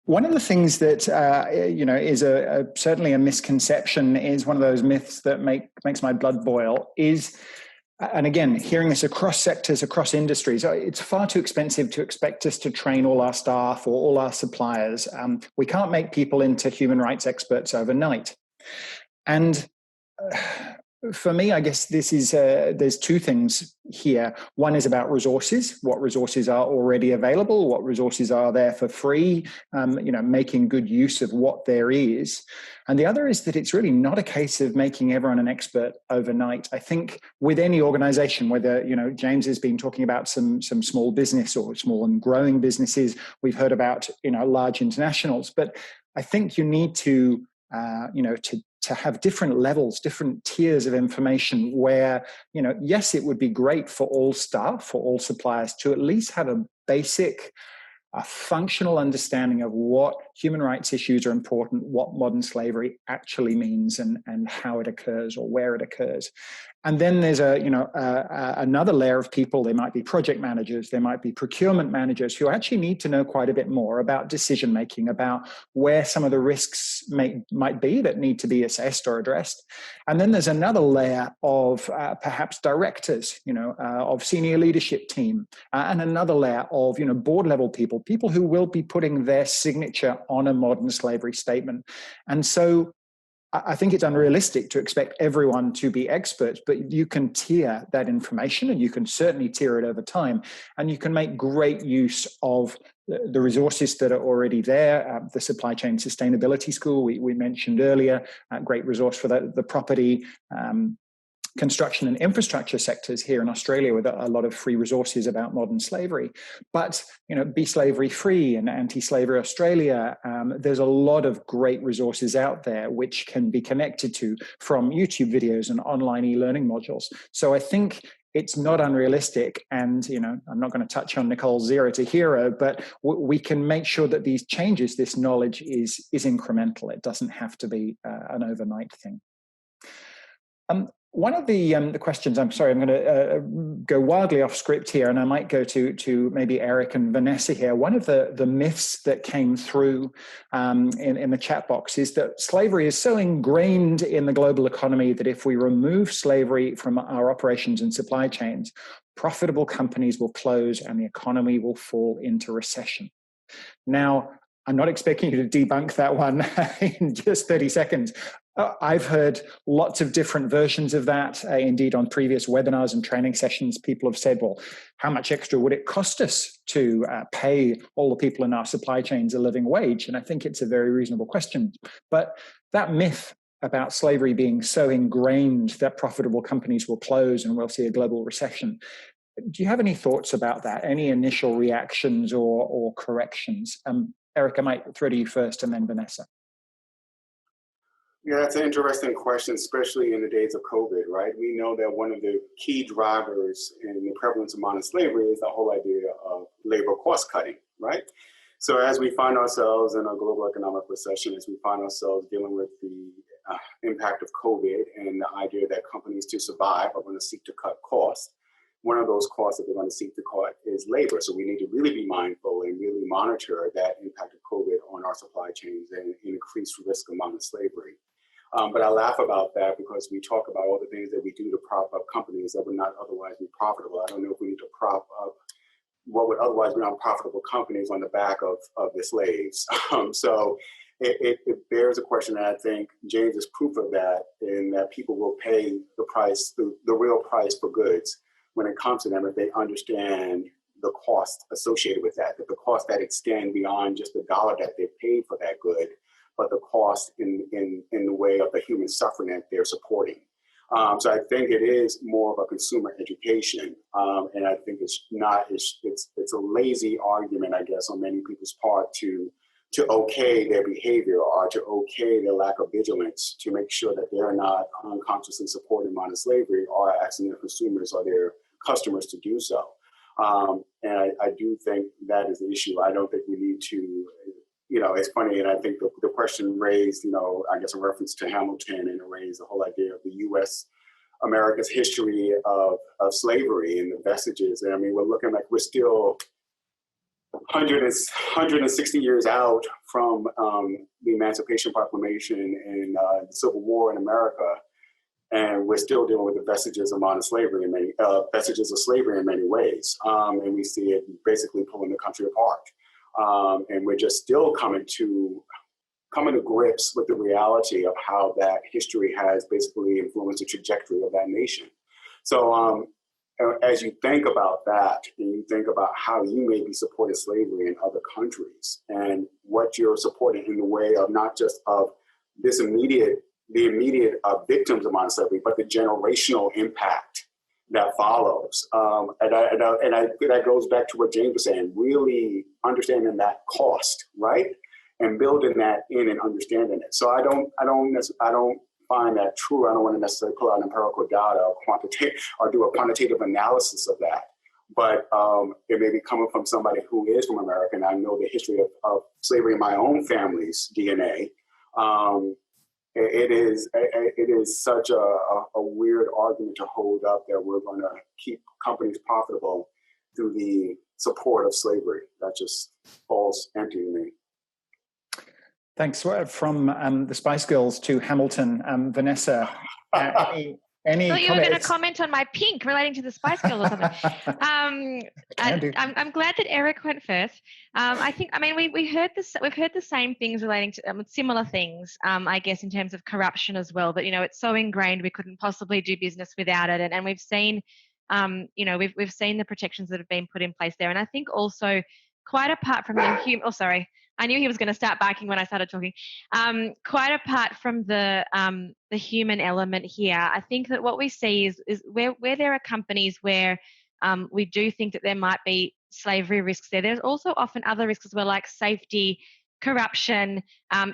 One of the things that is certainly a misconception, is one of those myths that makes my blood boil, is, and again, hearing this across sectors, across industries, it's far too expensive to expect us to train all our staff or all our suppliers. We can't make people into human rights experts overnight. And for me, I guess this is there's two things here. One is about resources, what resources are already available, what resources are there for free, making good use of what there is. And the other is that it's really not a case of making everyone an expert overnight. I think with any organization, whether, James has been talking about some small business or small and growing businesses, we've heard about, large internationals, but I think you need to have different levels, different tiers of information where, yes, it would be great for all staff, for all suppliers to at least have a basic, functional understanding of what human rights issues are important, what modern slavery actually means, and how it occurs or where it occurs. And then there's another layer of people. They might be project managers, they might be procurement managers, who actually need to know quite a bit more about decision making, about where some of the risks might be that need to be assessed or addressed. And then there's another layer of perhaps directors, of senior leadership team, and another layer of board level people who will be putting their signature on a modern slavery statement. And so I think it's unrealistic to expect everyone to be experts, but you can tier that information, and you can certainly tier it over time. And you can make great use of the resources that are already there. The Supply Chain Sustainability School we mentioned earlier, a great resource for the property, construction and infrastructure sectors here in Australia, with a lot of free resources about modern slavery. But, Be Slavery Free and Anti-Slavery Australia, there's a lot of great resources out there which can be connected to from YouTube videos and online e-learning modules. So I think it's not unrealistic. And, I'm not going to touch on Nicole's Zero to Hero, but we can make sure that these changes, this knowledge is incremental. It doesn't have to be an overnight thing. One of the questions, I'm sorry, I'm going to go wildly off script here, and I might go to maybe Eric and Vanessa here. One of the myths that came through in the chat box is that slavery is so ingrained in the global economy that if we remove slavery from our operations and supply chains, profitable companies will close and the economy will fall into recession. Now, I'm not expecting you to debunk that one in just 30 seconds. I've heard lots of different versions of that. Indeed, on previous webinars and training sessions, people have said, well, how much extra would it cost us to pay all the people in our supply chains a living wage? And I think it's a very reasonable question. But that myth about slavery being so ingrained that profitable companies will close and we'll see a global recession, do you have any thoughts about that? Any initial reactions or corrections? Eric, I might throw to you first and then Vanessa. Yeah, that's an interesting question, especially in the days of COVID, right? We know that one of the key drivers in the prevalence of modern slavery is the whole idea of labor cost cutting, right? So as we find ourselves in a global economic recession, as we find ourselves dealing with the impact of COVID and the idea that companies to survive are going to seek to cut costs, one of those costs that they're going to seek to cut is labor. So we need to really be mindful and really monitor that impact of COVID on our supply chains and increased risk of modern slavery. But I laugh about that because we talk about all the things that we do to prop up companies that would not otherwise be profitable. I don't know if we need to prop up what would otherwise be unprofitable companies on the back of the slaves. So it bears a question, and I think James is proof of that, in that people will pay the price, the real price for goods when it comes to them, if they understand the cost associated with that, the cost that extend beyond just the dollar that they paid for that good, but the cost in the way of the human suffering that they're supporting. So I think it is more of a consumer education, and I think it's a lazy argument, I guess, on many people's part to okay their behavior or to okay their lack of vigilance to make sure that they're not unconsciously supporting modern slavery or asking their consumers or their customers to do so. And I do think that is the issue. I don't think we need to, it's funny, and I think the question raised, I guess a reference to Hamilton, and it raised the whole idea of the U.S. America's history of slavery and the vestiges. And I mean, we're looking like we're still 160 years out from the Emancipation Proclamation and the Civil War in America, and we're still dealing with the vestiges of modern slavery in many ways, and we see it basically pulling the country apart, and we're just still coming to grips with the reality of how that history has basically influenced the trajectory of that nation. So as you think about that, and you think about how you may be supporting slavery in other countries, and what you're supporting in the way of not just of the immediate victims of modern slavery, but the generational impact that follows. And that goes back to what James was saying, really understanding that cost, right? And building that in and understanding it. So I don't find that true. I don't want to necessarily pull out empirical data or do a quantitative analysis of that. But it may be coming from somebody who is from America, and I know the history of slavery in my own family's DNA. It is such a weird argument to hold up that we're going to keep companies profitable through the support of slavery. That just falls empty to me. Thanks. From the Spice Girls to Hamilton, Vanessa, any I thought you comments? were going to comment on my pink relating to the Spice Girls or something. I'm glad that Eric went first. We've heard the same things relating to similar things, I guess, in terms of corruption as well. But it's so ingrained we couldn't possibly do business without it, and we've seen, we've seen the protections that have been put in place there. And I think also, quite apart from the I knew he was going to start barking when I started talking. Quite apart from the human element here, I think that what we see is where there are companies where we do think that there might be slavery risks there. There's also often other risks as well, like safety, corruption,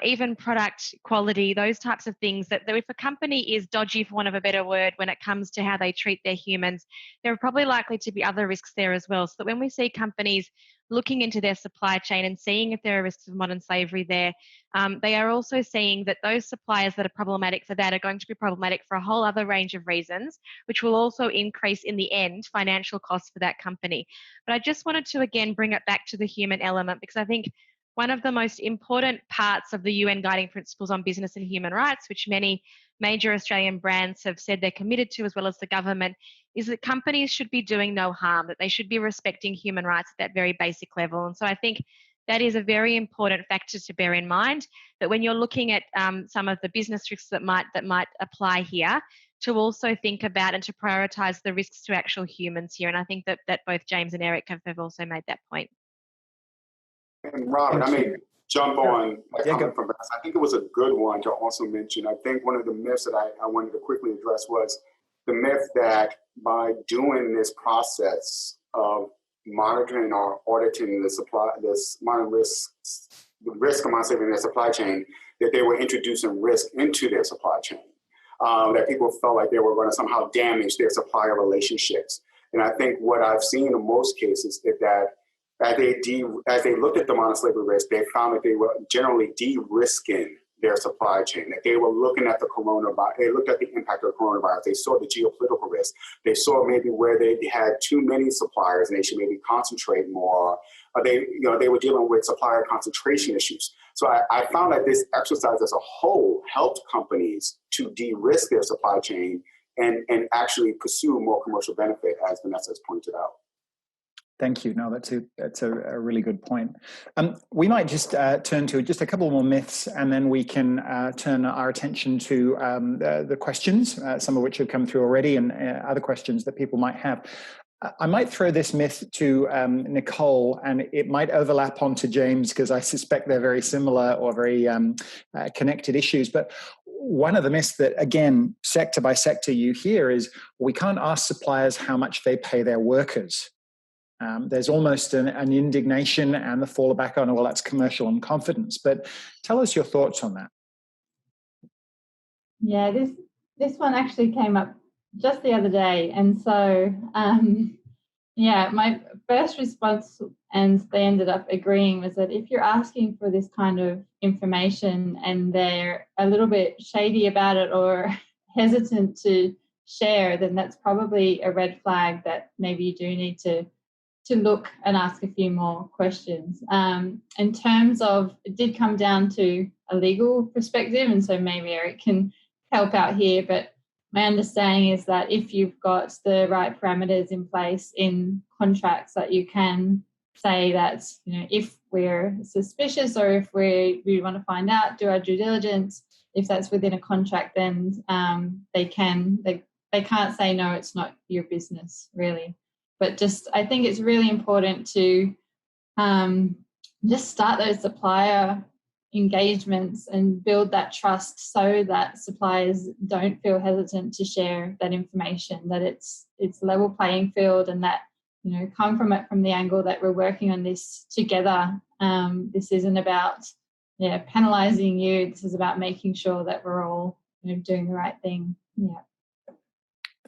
even product quality, those types of things that if a company is dodgy, for want of a better word, when it comes to how they treat their humans, there are probably likely to be other risks there as well. So that when we see companies looking into their supply chain and seeing if there are risks of modern slavery there, they are also seeing that those suppliers that are problematic for that are going to be problematic for a whole other range of reasons, which will also increase in the end financial costs for that company. But I just wanted to again bring it back to the human element, because I think one of the most important parts of the UN Guiding Principles on Business and Human Rights, which many major Australian brands have said they're committed to, as well as the government, is that companies should be doing no harm, that they should be respecting human rights at that very basic level. And so I think that is a very important factor to bear in mind, that when you're looking at some of the business risks that might apply here, to also think about and to prioritise the risks to actual humans here. And I think that both James and Eric have also made that point. And Robin, I may jump on comment from Vanessa. I think it was a good one to also mention. I think one of the myths that I wanted to quickly address was the myth that by doing this process of monitoring or auditing the risk of modern slavery in their supply chain, that they were introducing risk into their supply chain. That people felt like they were going to somehow damage their supplier relationships. And I think what I've seen in most cases is that as they looked at the modern slavery risk, they found that they were generally de-risking their supply chain, that they were looking at the coronavirus, they looked at the impact of the coronavirus, they saw the geopolitical risk, they saw maybe where they had too many suppliers and they should maybe concentrate more, or they were dealing with supplier concentration issues. So I found that this exercise as a whole helped companies to de-risk their supply chain and actually pursue more commercial benefit, as Vanessa has pointed out. Thank you. No, that's a really good point. We might just turn to just a couple more myths, and then we can turn our attention to the questions, some of which have come through already, and other questions that people might have. I might throw this myth to Nicole, and it might overlap onto James because I suspect they're very similar or very connected issues. But one of the myths that, again, sector by sector you hear is we can't ask suppliers how much they pay their workers. There's almost an indignation and the fallback on, well, that's commercial and confidence. But tell us your thoughts on that. Yeah, this one actually came up just the other day. And so, my first response, and they ended up agreeing, was that if you're asking for this kind of information and they're a little bit shady about it or hesitant to share, then that's probably a red flag that maybe you do need to look and ask a few more questions. In terms of, it did come down to a legal perspective, and so maybe Eric can help out here, but my understanding is that if you've got the right parameters in place in contracts, that you can say that, if we're suspicious or if we want to find out, do our due diligence. If that's within a contract, then they can't say, no, it's not your business, really. But I think it's really important to just start those supplier engagements and build that trust so that suppliers don't feel hesitant to share that information, that it's level playing field, and that, come from it from the angle that we're working on this together. This isn't about penalizing you. This is about making sure that we're all doing the right thing. Yeah.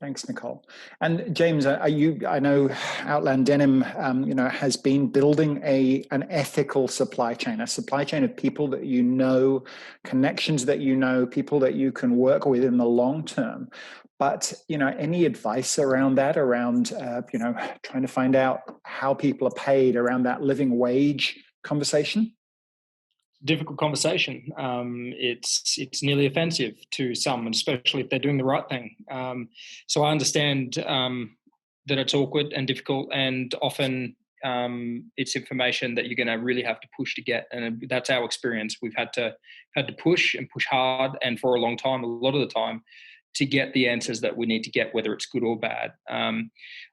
Thanks, Nicole. And James, I know Outland Denim, has been building an ethical supply chain, a supply chain of people that connections that people that you can work with in the long term. But, any advice around that, trying to find out how people are paid, around that living wage conversation? Difficult conversation. It's nearly offensive to some, especially if they're doing the right thing. So I understand that it's awkward and difficult, and often it's information that you're going to really have to push to get, and that's our experience. We've had to push and push hard, and for a long time, a lot of the time, to get the answers that we need to get, whether it's good or bad.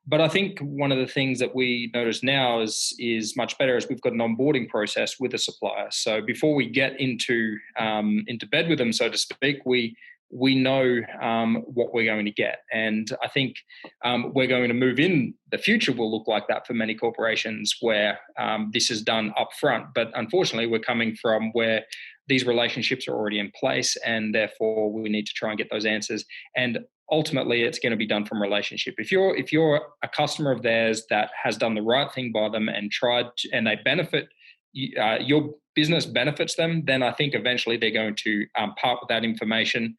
But I think one of the things that we notice now is much better, is we've got an onboarding process with a supplier. So before we get into bed with them, so to speak, we know what we're going to get. And I think we're going to move in the future will look like that for many corporations, where this is done up front. But unfortunately, we're coming from where these relationships are already in place, and therefore we need to try and get those answers. And ultimately, it's going to be done from relationship. If you're a customer of theirs that has done the right thing by them and and they benefit, your business benefits them, then I think eventually they're going to part with that information.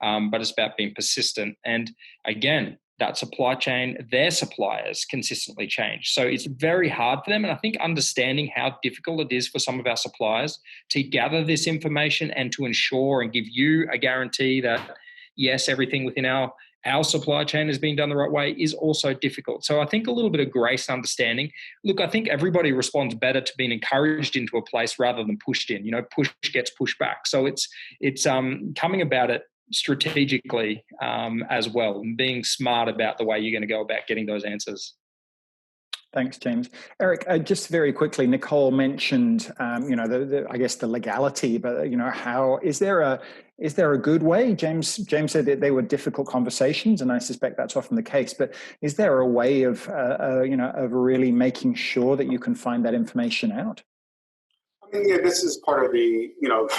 But it's about being persistent. And again, that supply chain, their suppliers consistently change. So it's very hard for them. And I think understanding how difficult it is for some of our suppliers to gather this information and to ensure and give you a guarantee that, yes, everything within our supply chain is being done the right way is also difficult. So I think a little bit of grace and understanding. Look, I think everybody responds better to being encouraged into a place rather than pushed in. Push gets pushed back. So it's coming about it strategically as well, and being smart about the way you're going to go about getting those answers. Thanks, James. Eric, just very quickly, Nicole mentioned, I guess the legality, but how is there a good way? James said that they were difficult conversations, and I suspect that's often the case. But is there a way of really making sure that you can find that information out? I mean, this is part of the,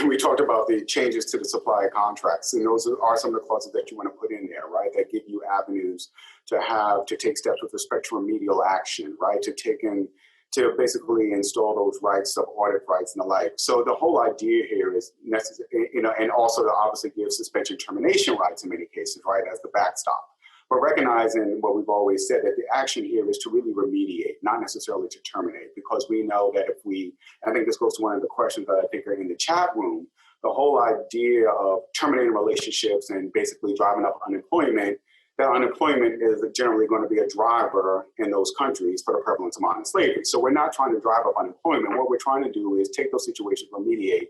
we talked about the changes to the supplier contracts, and those are some of the clauses that you want to put in there, right? That give you avenues to take steps with respect to remedial action, right? To basically install those rights of audit rights and the like. So the whole idea here is necessary, and also to obviously give suspension termination rights in many cases, right, as the backstop. But recognizing what we've always said, that the action here is to really remediate, not necessarily to terminate, because we know that and I think this goes to one of the questions that I think are in the chat room, the whole idea of terminating relationships and basically driving up unemployment, that unemployment is generally going to be a driver in those countries for the prevalence of modern slavery. So we're not trying to drive up unemployment. What we're trying to do is take those situations, remediate,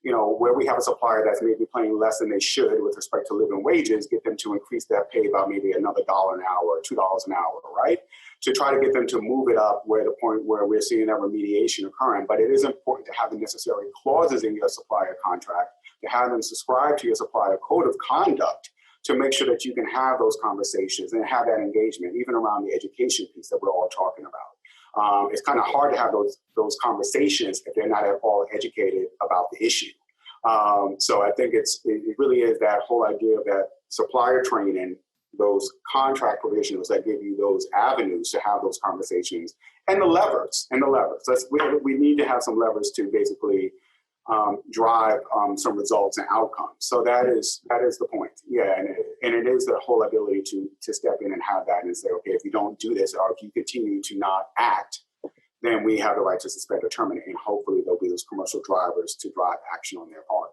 where we have a supplier that's maybe paying less than they should with respect to living wages, get them to increase that pay by maybe another $1 an hour or $2 an hour, right? To try to get them to move it up where the point where we're seeing that remediation occurring. But it is important to have the necessary clauses in your supplier contract to have them subscribe to your supplier code of conduct to make sure that you can have those conversations and have that engagement, even around the education piece that we're all talking about. It's kind of hard to have those conversations if they're not at all educated about the issue. So I think it really is that whole idea of that supplier training, those contract provisions that give you those avenues to have those conversations, and the levers. We need to have some levers to basically drive some results and outcomes. So that is the point. Yeah, and it is the whole ability to step in and have that and say, okay, if you don't do this, or if you continue to not act, then we have the right to suspend or terminate, and hopefully there'll be those commercial drivers to drive action on their part.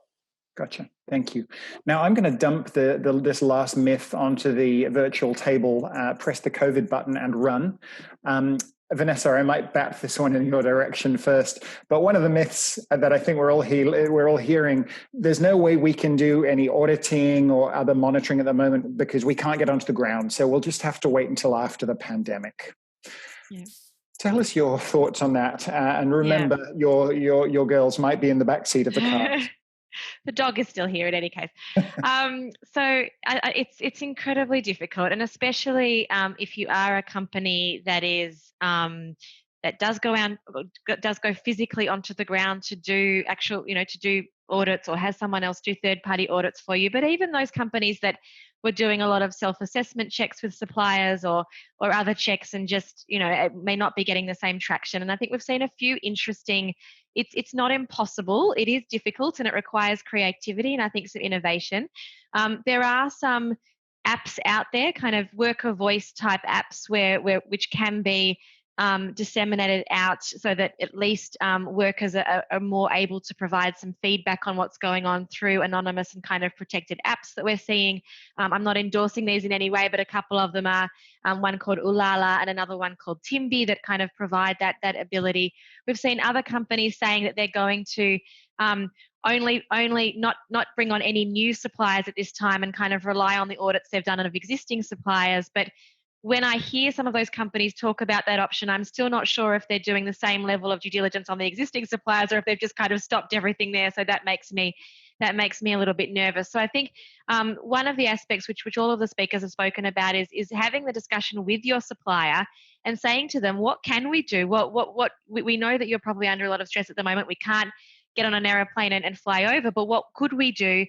Gotcha. Thank you. Now I'm going to dump this last myth onto the virtual table, press the COVID button and run. Vanessa, I might bat this one in your direction first, but one of the myths that I think we're all hearing, there's no way we can do any auditing or other monitoring at the moment because we can't get onto the ground. So we'll just have to wait until after the pandemic. Yeah. Tell us your thoughts on that, and remember, your girls might be in the back seat of the car. The dog is still here in any case. So it's incredibly difficult, and especially if you are a company that is that does go physically onto the ground to do to do audits, or has someone else do third-party audits for you. But even those companies that were doing a lot of self-assessment checks with suppliers or other checks, and just it may not be getting the same traction. And I think we've seen a few interesting. It's not impossible. It is difficult, and it requires creativity and I think some innovation. There are some apps out there, kind of worker voice type apps, which can be disseminated out so that at least workers are more able to provide some feedback on what's going on through anonymous and kind of protected apps that we're seeing. I'm not endorsing these in any way, but a couple of them are one called Ulala and another one called Timby that kind of provide that ability. We've seen other companies saying that they're going to only not bring on any new suppliers at this time and kind of rely on the audits they've done of existing suppliers. But when I hear some of those companies talk about that option, I'm still not sure if they're doing the same level of due diligence on the existing suppliers or if they've just kind of stopped everything there. So that makes me a little bit nervous. So I think one of the aspects which all of the speakers have spoken about is having the discussion with your supplier and saying to them, what can we do? What we know that you're probably under a lot of stress at the moment. We can't get on an aeroplane and fly over, but what could we do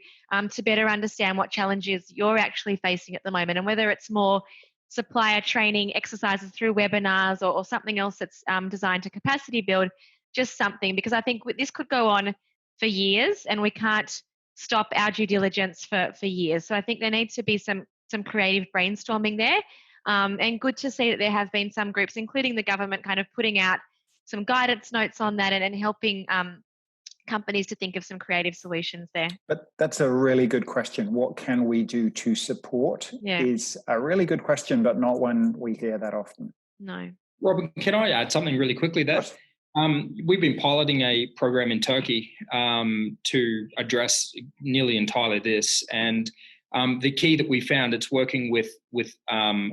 to better understand what challenges you're actually facing at the moment, and whether it's more supplier training exercises through webinars or something else that's designed to capacity build, just something, because I think this could go on for years and we can't stop our due diligence for years. So I think there needs to be some creative brainstorming there, and good to see that there have been some groups, including the government, kind of putting out some guidance notes on that and helping companies to think of some creative solutions there. But that's a really good question. What can we do to support is a really good question, but not one we hear that often. No. Robin, can I add something really quickly there? We've been piloting a program in Turkey to address nearly entirely this. And the key that we found, it's working with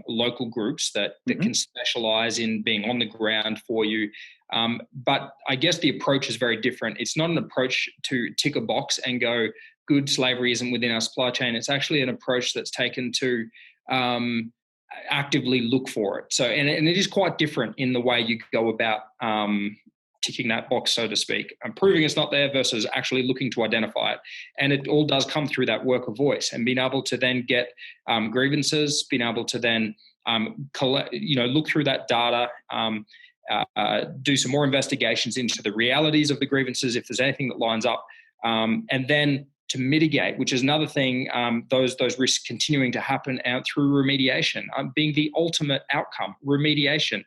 local groups that can specialize in being on the ground for you. But I guess the approach is very different. It's not an approach to tick a box and go, good, slavery isn't within our supply chain. It's actually an approach that's taken to actively look for it. So, and it is quite different in the way you go about ticking that box, so to speak, and proving it's not there versus actually looking to identify it. And it all does come through that worker voice and being able to then get grievances, being able to then collect, look through that data, do some more investigations into the realities of the grievances, if there's anything that lines up, and then to mitigate, which is another thing, those risks continuing to happen out through remediation, being the ultimate outcome, remediation.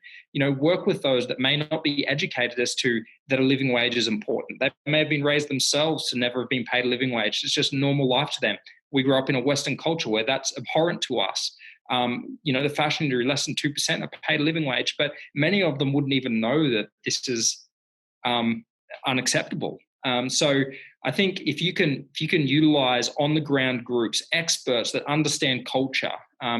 Work with those that may not be educated as to that a living wage is important. They may have been raised themselves to never have been paid a living wage. It's just normal life to them. We grew up in a Western culture where that's abhorrent to us. The fashion industry, less than 2% are paid a living wage, but many of them wouldn't even know that this is unacceptable. So I think if you can utilize on the ground groups, experts that understand culture,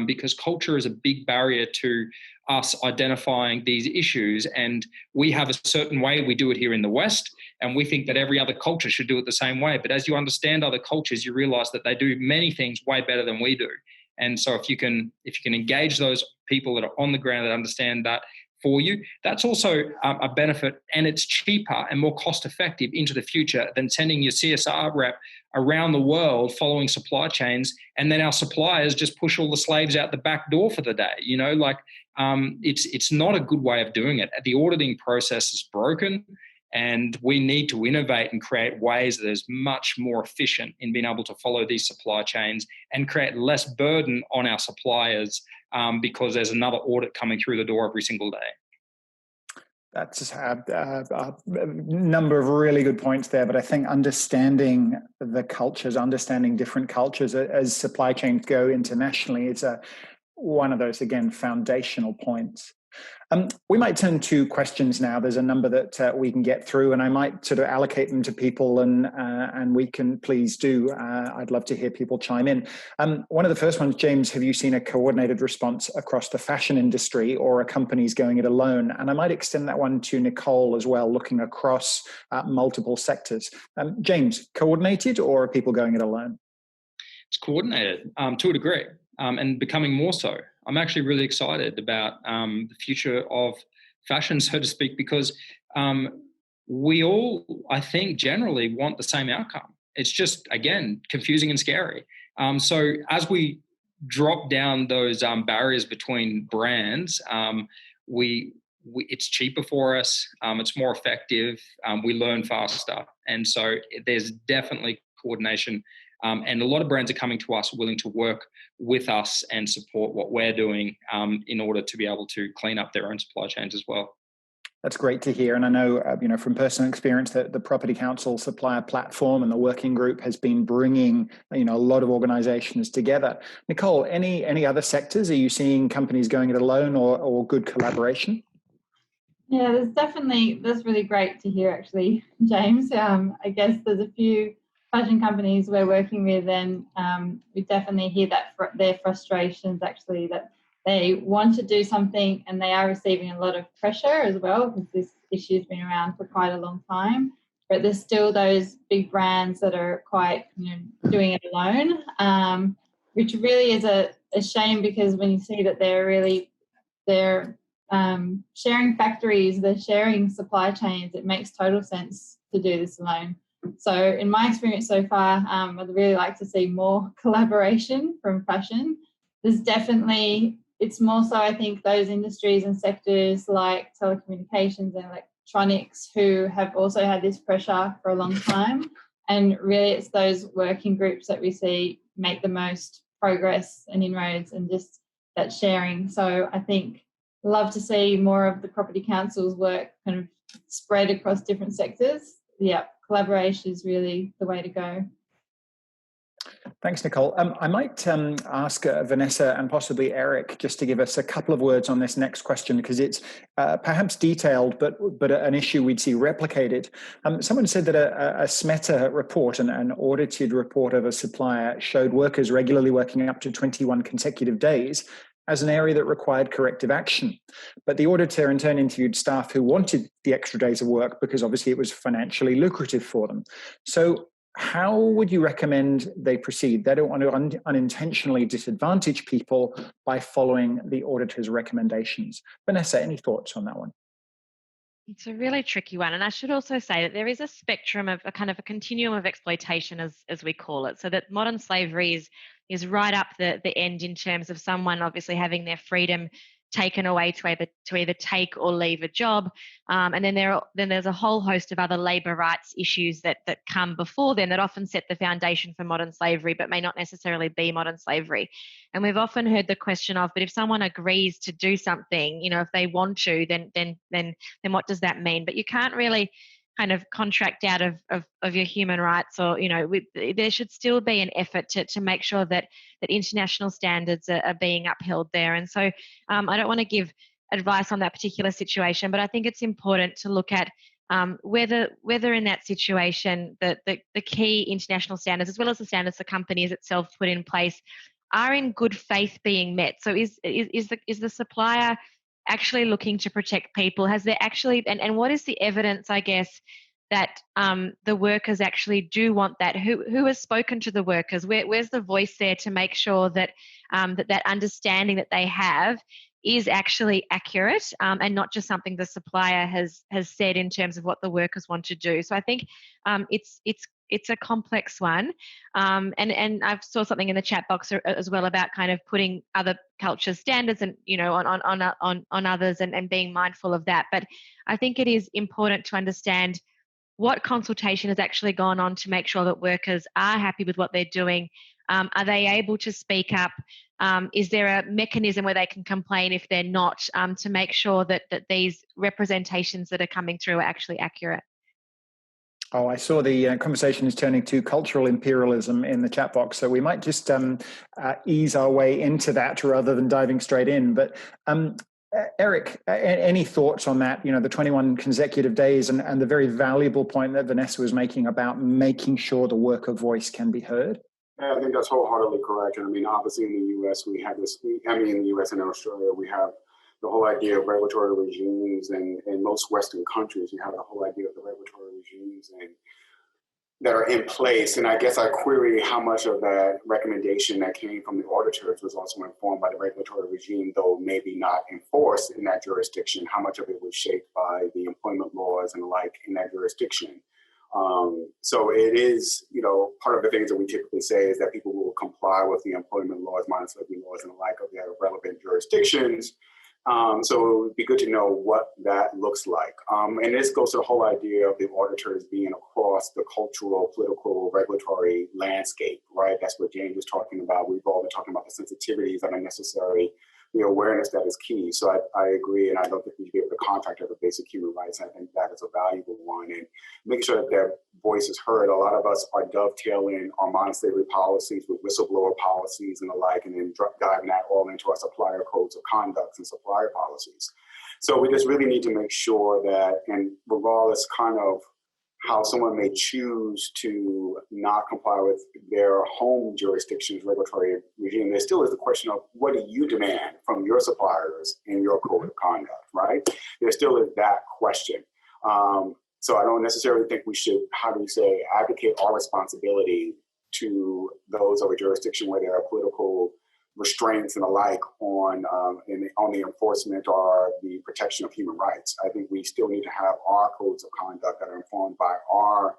because culture is a big barrier to us identifying these issues. And we have a certain way we do it here in the West, and we think that every other culture should do it the same way. But as you understand other cultures, you realize that they do many things way better than we do. And so if you can engage those people that are on the ground that understand that for you, that's also a benefit, and it's cheaper and more cost effective into the future than sending your CSR rep around the world following supply chains, and then our suppliers just push all the slaves out the back door for the day. It's not a good way of doing it. The auditing process is broken, and we need to innovate and create ways that is much more efficient in being able to follow these supply chains and create less burden on our suppliers, because there's another audit coming through the door every single day. That's a number of really good points there, but I think understanding the cultures, understanding different cultures as supply chains go internationally is one of those, again, foundational points. We might turn to questions now. There's a number that we can get through, and I might sort of allocate them to people, and we can please do. I'd love to hear people chime in. One of the first ones, James, have you seen a coordinated response across the fashion industry, or are companies going it alone? And I might extend that one to Nicole as well, looking across multiple sectors. James, coordinated, or are people going it alone? It's coordinated to a degree, and becoming more so. I'm actually really excited about the future of fashion, so to speak, because we all, I think, generally want the same outcome. It's just, again, confusing and scary. So as we drop down those barriers between brands, it's cheaper for us, it's more effective, we learn faster. And so there's definitely coordination. And a lot of brands are coming to us willing to work with us and support what we're doing in order to be able to clean up their own supply chains as well. That's great to hear. And I know, from personal experience, that the Property Council Supplier Platform and the working group has been bringing, a lot of organizations together. Nicole, any other sectors? Are you seeing companies going it alone or good collaboration? Yeah, that's really great to hear, actually, James. I guess there's a few fashion companies we're working with, and we definitely hear that their frustrations, actually, that they want to do something and they are receiving a lot of pressure as well, because this issue's been around for quite a long time. But there's still those big brands that are quite, doing it alone, which really is a shame, because when you see that they're sharing factories, they're sharing supply chains, it makes total sense to do this alone. So in my experience so far, I'd really like to see more collaboration from fashion. It's more so, I think, those industries and sectors like telecommunications and electronics who have also had this pressure for a long time. And really it's those working groups that we see make the most progress and inroads, and just that sharing. So I think love to see more of the property council's work kind of spread across different sectors. Yeah, collaboration is really the way to go. Thanks, Nicole. I might ask Vanessa and possibly Eric just to give us a couple of words on this next question, because it's perhaps detailed, but an issue we'd see replicated. Someone said that a SMETA report, an audited report of a supplier, showed workers regularly working up to 21 consecutive days as an area that required corrective action. But the auditor in turn interviewed staff who wanted the extra days of work because obviously it was financially lucrative for them. So how would you recommend they proceed? They don't want to unintentionally disadvantage people by following the auditor's recommendations. Vanessa, any thoughts on that one? It's a really tricky one. And I should also say that there is a spectrum of a kind of a continuum of exploitation, as we call it. So that modern slavery is right up the end in terms of someone obviously having their freedom taken away to either take or leave a job. And then there's a whole host of other labour rights issues that come before then that often set the foundation for modern slavery, but may not necessarily be modern slavery. And we've often heard the question of, but if someone agrees to do something, if they want to, then what does that mean? But you can't really kind of contract out of your human rights, or there should still be an effort to make sure that international standards are being upheld there. And so I don't want to give advice on that particular situation, but I think it's important to look at whether in that situation the key international standards, as well as the standards the company itself put in place, are in good faith being met? So is the supplier actually looking to protect people? Has there actually, and what is the evidence, I guess, that the workers actually do want that? Who has spoken to the workers? Where's the voice there to make sure that that understanding that they have is actually accurate, and not just something the supplier has said in terms of what the workers want to do? So I think it's a complex one, and I saw something in the chat box as well about kind of putting other culture standards and on others and being mindful of that. But I think it is important to understand what consultation has actually gone on to make sure that workers are happy with what they're doing. Are they able to speak up? Is there a mechanism where they can complain if they're not, to make sure that these representations that are coming through are actually accurate? Oh, I saw the conversation is turning to cultural imperialism in the chat box. So we might just ease our way into that rather than diving straight in. But Eric, any thoughts on that? The 21 consecutive days and the very valuable point that Vanessa was making about making sure the worker voice can be heard? Yeah, I think that's wholeheartedly correct. And I mean, obviously in the U.S. we have this, in the U.S. and Australia, we have the whole idea of regulatory regimes, and in most Western countries, you have the whole idea of the regulatory regimes that are in place. And I guess I query how much of that recommendation that came from the auditors was also informed by the regulatory regime, though maybe not enforced in that jurisdiction. How much of it was shaped by the employment laws and the like in that jurisdiction. So it is, part of the things that we typically say is that people will comply with the employment laws, modern slavery laws, and the like of their relevant jurisdictions. So it would be good to know what that looks like. And this goes to the whole idea of the auditors being across the cultural, political, regulatory landscape, right? That's what James was talking about. We've all been talking about the sensitivities that are necessary, the awareness that is key. So I agree, and I don't think we should be able to contract over basic human rights. I think that is a valuable one, and making sure that their voice is heard. A lot of us are dovetailing our modern slavery policies with whistleblower policies and the like, and then diving that all into our supplier codes of conduct and supplier policies. So we just really need to make sure that, and regardless kind of how someone may choose to not comply with their home jurisdiction's regulatory regime, there still is the question of what do you demand from your suppliers in your code of conduct, right? There still is that question. So I don't necessarily think we should, advocate our responsibility to those of a jurisdiction where there are political restraints and the like on the enforcement or the protection of human rights. I think we still need to have our codes of conduct that are informed by our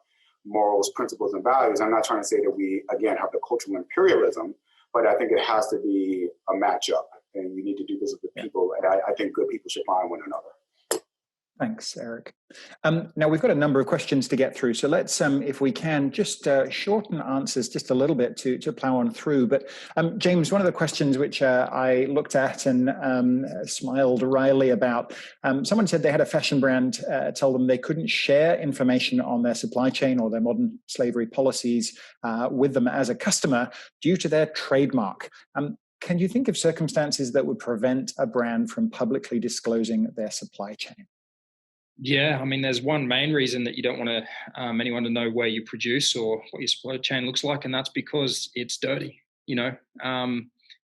morals, principles, and values. I'm not trying to say that we, again, have the cultural imperialism, but I think it has to be a matchup, and you need to do this with people, and I think good people should find one another. Thanks, Eric. Now, we've got a number of questions to get through, so let's, if we can, just shorten answers just a little bit to plow on through. But James, one of the questions which I looked at and smiled wryly about, someone said they had a fashion brand tell them they couldn't share information on their supply chain or their modern slavery policies with them as a customer due to their trademark. Can you think of circumstances that would prevent a brand from publicly disclosing their supply chain? Yeah, I mean, there's one main reason that you don't want anyone to know where you produce or what your supply chain looks like, and that's because it's dirty. I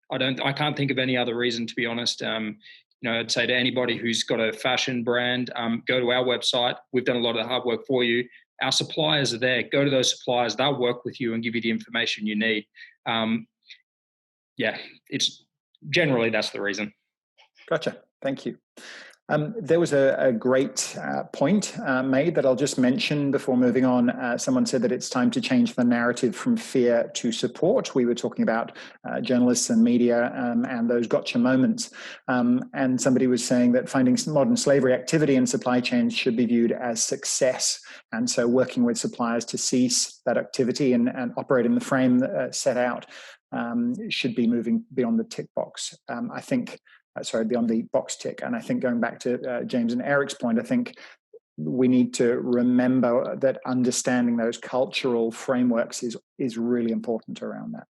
can't think of any other reason, to be honest. I'd say to anybody who's got a fashion brand, go to our website. We've done a lot of the hard work for you. Our suppliers are there. Go to those suppliers. They'll work with you and give you the information you need. It's generally that's the reason. Gotcha. Thank you. There was a great point made that I'll just mention before moving on. Someone said that it's time to change the narrative from fear to support. We were talking about journalists and media and those gotcha moments. And somebody was saying that finding modern slavery activity in supply chains should be viewed as success. And so working with suppliers to cease that activity and operate in the frame set out should be moving beyond the tick box. Beyond the box tick. And I think going back to James and Eric's point, I think we need to remember that understanding those cultural frameworks is really important around that.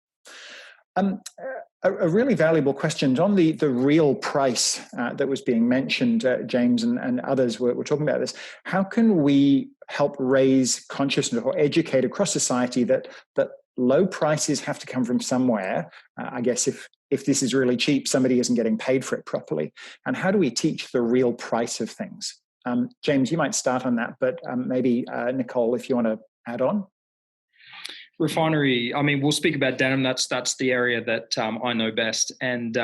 A really valuable question on the real price that was being mentioned, James and others were talking about this. How can we help raise consciousness or educate across society that low prices have to come from somewhere. I guess if this is really cheap, somebody isn't getting paid for it properly. And how do we teach the real price of things? James, you might start on that, but maybe Nicole, if you want to add on. Refinery, I mean, we'll speak about denim. That's the area that I know best. And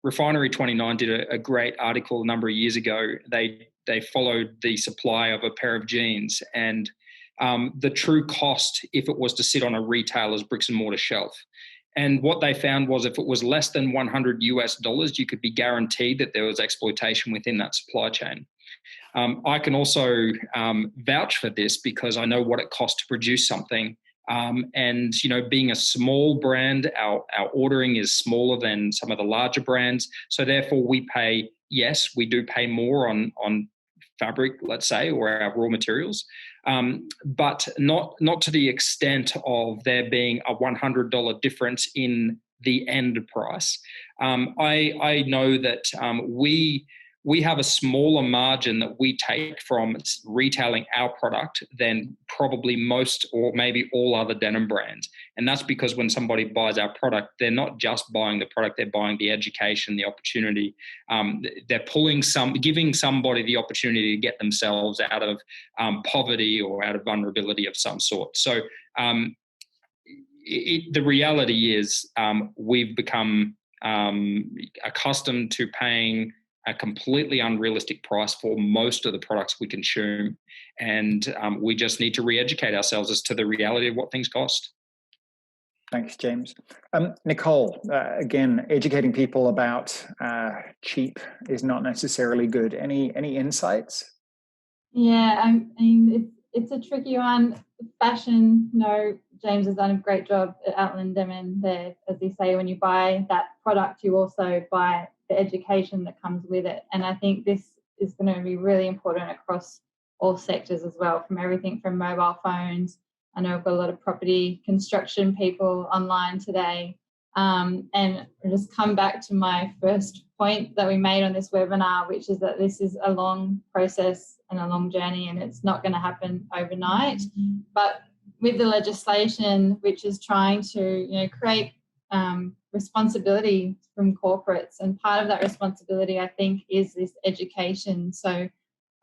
Refinery 29 did a great article a number of years ago. They followed the supply of a pair of jeans and the true cost if it was to sit on a retailer's bricks and mortar shelf. And what they found was if it was less than $100, you could be guaranteed that there was exploitation within that supply chain. I can also vouch for this because I know what it costs to produce something. And, being a small brand, our ordering is smaller than some of the larger brands. So therefore we do pay more on fabric, let's say, or our raw materials, but not to the extent of there being a $100 difference in the end price. I know that we have a smaller margin that we take from retailing our product than probably most or maybe all other denim brands. And that's because when somebody buys our product, they're not just buying the product, they're buying the education, the opportunity. They're giving somebody the opportunity to get themselves out of poverty or out of vulnerability of some sort. So the reality is we've become accustomed to paying a completely unrealistic price for most of the products we consume. And we just need to re-educate ourselves as to the reality of what things cost. Thanks, James. Nicole, again, educating people about cheap is not necessarily good. Any insights? Yeah, I mean, it's a tricky one. Fashion, James has done a great job at Outland Denim there. As they say, when you buy that product, you also buy the education that comes with it. And I think this is going to be really important across all sectors as well, from everything from mobile phones. I know I've got a lot of property construction people online today. And I'll just come back to my first point that we made on this webinar, which is that this is a long process and a long journey, and it's not going to happen overnight. But with the legislation, which is trying to create responsibility from corporates, and part of that responsibility, I think, is this education. So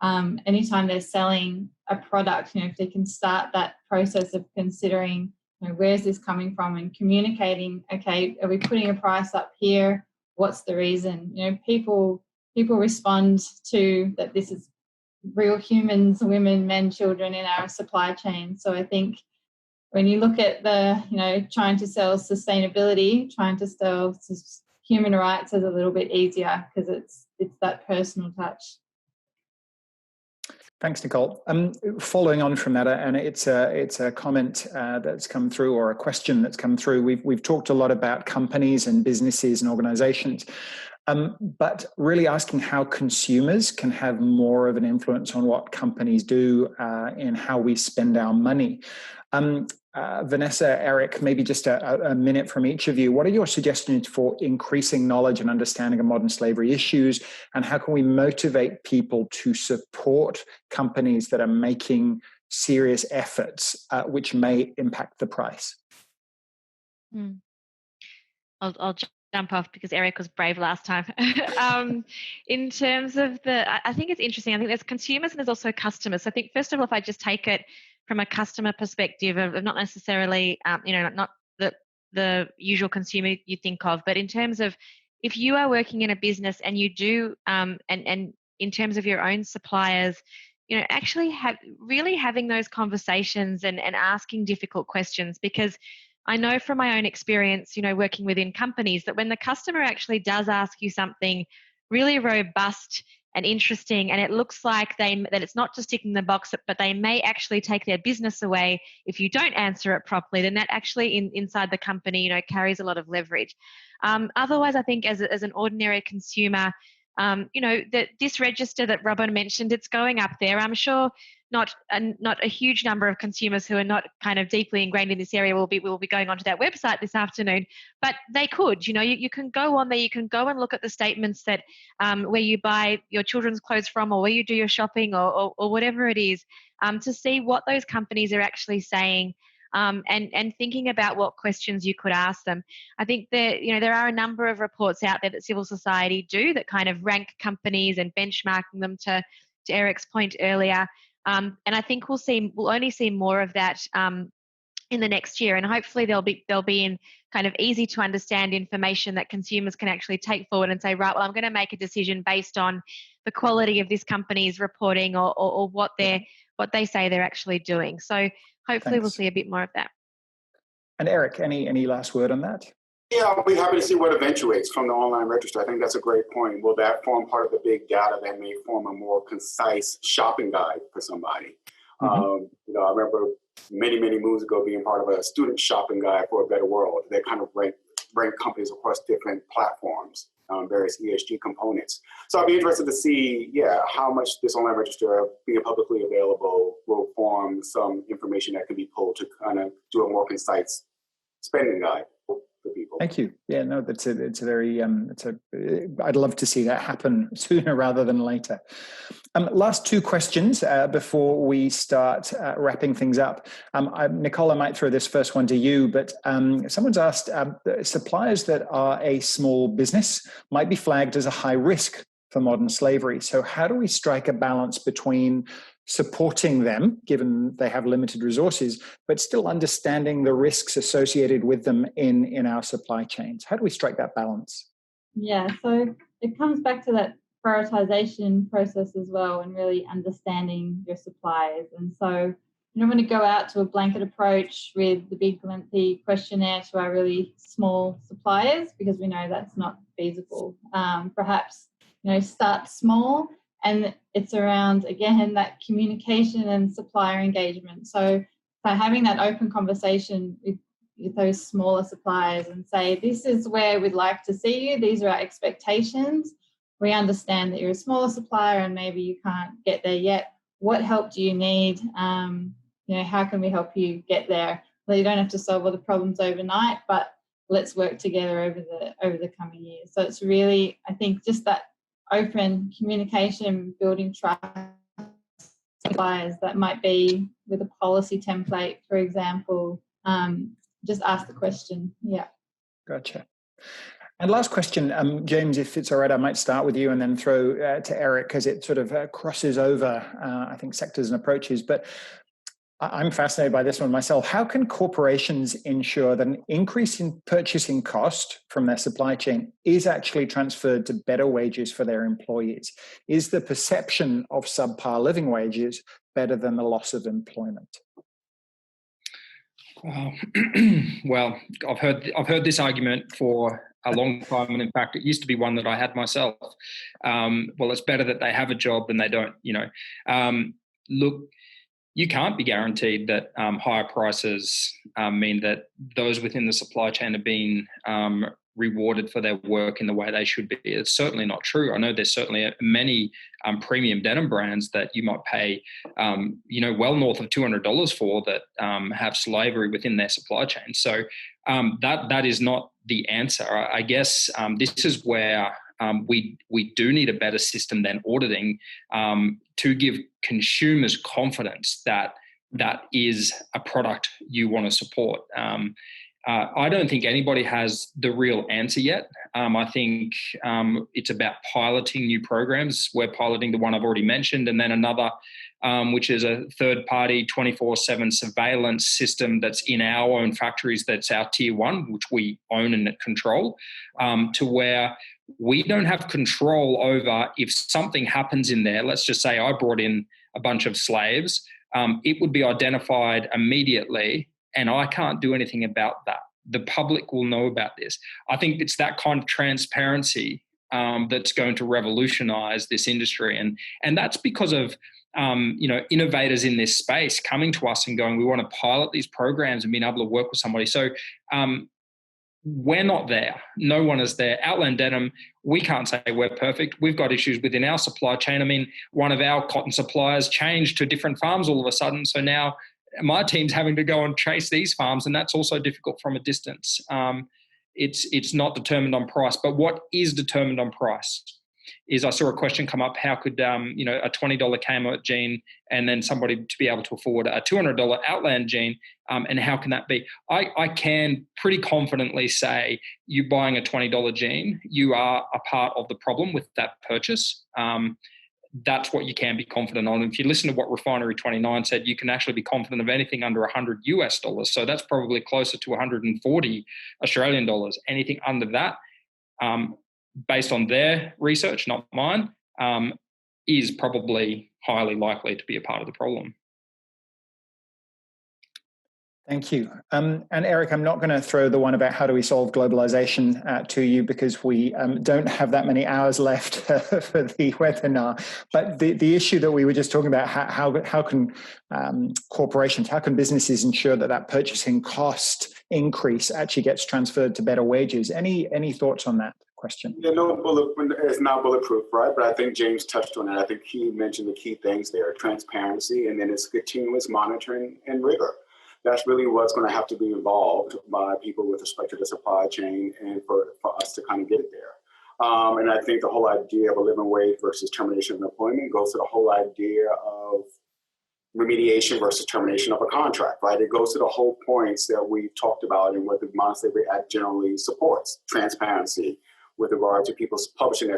anytime they're selling a product, if they can start that process of considering, where's this coming from, and communicating, okay, are we putting a price up here? What's the reason? People respond to that this is real humans, women, men, children in our supply chain. So I think when you look at the, trying to sell sustainability, trying to sell human rights is a little bit easier because it's that personal touch. Thanks, Nicole. Following on from that, and it's a comment that's come through, or a question that's come through. We've talked a lot about companies and businesses and organizations, but really asking how consumers can have more of an influence on what companies do in how we spend our money. Vanessa, Eric, maybe just a minute from each of you. What are your suggestions for increasing knowledge and understanding of modern slavery issues, and how can we motivate people to support companies that are making serious efforts which may impact the price? I'll jump off because Eric was brave last time. In terms of I think it's interesting. I think there's consumers and there's also customers. So I think, first of all, if I just take it from a customer perspective of not necessarily, not the usual consumer you think of, but in terms of if you are working in a business and you do, and in terms of your own suppliers, actually having those conversations and asking difficult questions, because I know from my own experience, working within companies, that when the customer actually does ask you something really robust and interesting, and it looks like that it's not just ticking the box, but they may actually take their business away if you don't answer it properly, then that actually inside the company, carries a lot of leverage. Otherwise, I think as an ordinary consumer, that this register that Robin mentioned, it's going up there. I'm sure not a huge number of consumers who are not kind of deeply ingrained in this area will be going onto that website this afternoon, but they could. You can go on there, you can go and look at the statements that where you buy your children's clothes from, or where you do your shopping, or whatever it is, to see what those companies are actually saying. and thinking about what questions you could ask them. I think there are a number of reports out there that civil society do that kind of rank companies and benchmarking them to Eric's point earlier. And I think we'll only see more of that in the next year, and hopefully they'll be in kind of easy to understand information that consumers can actually take forward and say, right, well, I'm going to make a decision based on the quality of this company's reporting or what they say they're actually doing. So hopefully we'll see a bit more of that. And Eric, any last word on that? Yeah, I'll be happy to see what eventuates from the online register. I think that's a great point. Will that form part of the big data that may form a more concise shopping guide for somebody? Mm-hmm. I remember many moons ago being part of a student shopping guide for a better world. They kind of rank companies across different platforms, various ESG components. So I'd be interested to see, how much this online register being publicly available will form some information that can be pulled to kind of do a more concise spending guide for people. Thank you. Yeah, no, I'd love to see that happen sooner rather than later. Last two questions before we start wrapping things up. Nicole, I might throw this first one to you, but someone's asked, suppliers that are a small business might be flagged as a high risk for modern slavery. So how do we strike a balance between supporting them, given they have limited resources, but still understanding the risks associated with them in our supply chains? How do we strike that balance? Yeah, so it comes back to that prioritization process as well, and really understanding your suppliers. And so you don't want to go out to a blanket approach with the big lengthy questionnaire to our really small suppliers, because we know that's not feasible. Perhaps start small, and it's around, again, that communication and supplier engagement. So having that open conversation with those smaller suppliers and say, this is where we'd like to see you. These are our expectations. We understand that you're a smaller supplier and maybe you can't get there yet. What help do you need? How can we help you get there? Well, you don't have to solve all the problems overnight, but let's work together over the coming years. So it's really, I think, just that open communication, building trust suppliers. That might be with a policy template, for example. Just ask the question. Yeah. Gotcha. And last question, James, if it's all right, I might start with you and then throw to Eric, because it sort of crosses over, I think, sectors and approaches. But I'm fascinated by this one myself. How can corporations ensure that an increase in purchasing cost from their supply chain is actually transferred to better wages for their employees? Is the perception of subpar living wages better than the loss of employment? Well, I've heard this argument for a long time, and in fact, it used to be one that I had myself. Well, it's better that they have a job than they don't. Look, you can't be guaranteed that higher prices mean that those within the supply chain are being rewarded for their work in the way they should be. It's certainly not true. I know there's certainly many premium denim brands that you might pay, well north of $200 for that have slavery within their supply chain. So that is not the answer. I guess this is where we do need a better system than auditing to give consumers confidence that that is a product you want to support. I don't think anybody has the real answer yet. I think it's about piloting new programs. We're piloting the one I've already mentioned, and then another, which is a third-party 24/7 surveillance system that's in our own factories, that's our tier one, which we own and control, to where we don't have control over if something happens in there. Let's just say I brought in a bunch of slaves. It would be identified immediately, and I can't do anything about that. The public will know about this. I think it's that kind of transparency that's going to revolutionize this industry. And that's because of, innovators in this space coming to us and going, we want to pilot these programs and being able to work with somebody. So we're not there. No one is there. Outland Denim, we can't say we're perfect. We've got issues within our supply chain. I mean, one of our cotton suppliers changed to different farms all of a sudden. So now my team's having to go and chase these farms, and that's also difficult from a distance. It's not determined on price, but what is determined on price? is I saw a question come up, how could, a $20 Kmart jean and then somebody to be able to afford a $200 Outland jean, and how can that be? I can pretty confidently say you buying a $20 jean, you are a part of the problem with that purchase. That's what you can be confident on. If you listen to what Refinery 29 said, you can actually be confident of anything under $100 US. So that's probably closer to 140 Australian dollars. Anything under that, based on their research, not mine, is probably highly likely to be a part of the problem. Thank you. And Eric, I'm not going to throw the one about how do we solve globalization to you, because we don't have that many hours left for the webinar. But the issue that we were just talking about, how can corporations, how can businesses ensure that purchasing cost increase actually gets transferred to better wages? Any thoughts on that question? Yeah, it's not bulletproof, right? But I think James touched on it. I think he mentioned the key things there: transparency, and then it's continuous monitoring and rigor. That's really what's going to have to be involved by people with respect to the supply chain, and for us to kind of get it there. And I think the whole idea of a living wage versus termination of employment goes to the whole idea of remediation versus termination of a contract, right? It goes to the whole points that we've talked about and what the Modern Slavery Act generally supports: transparency with regard to people publishing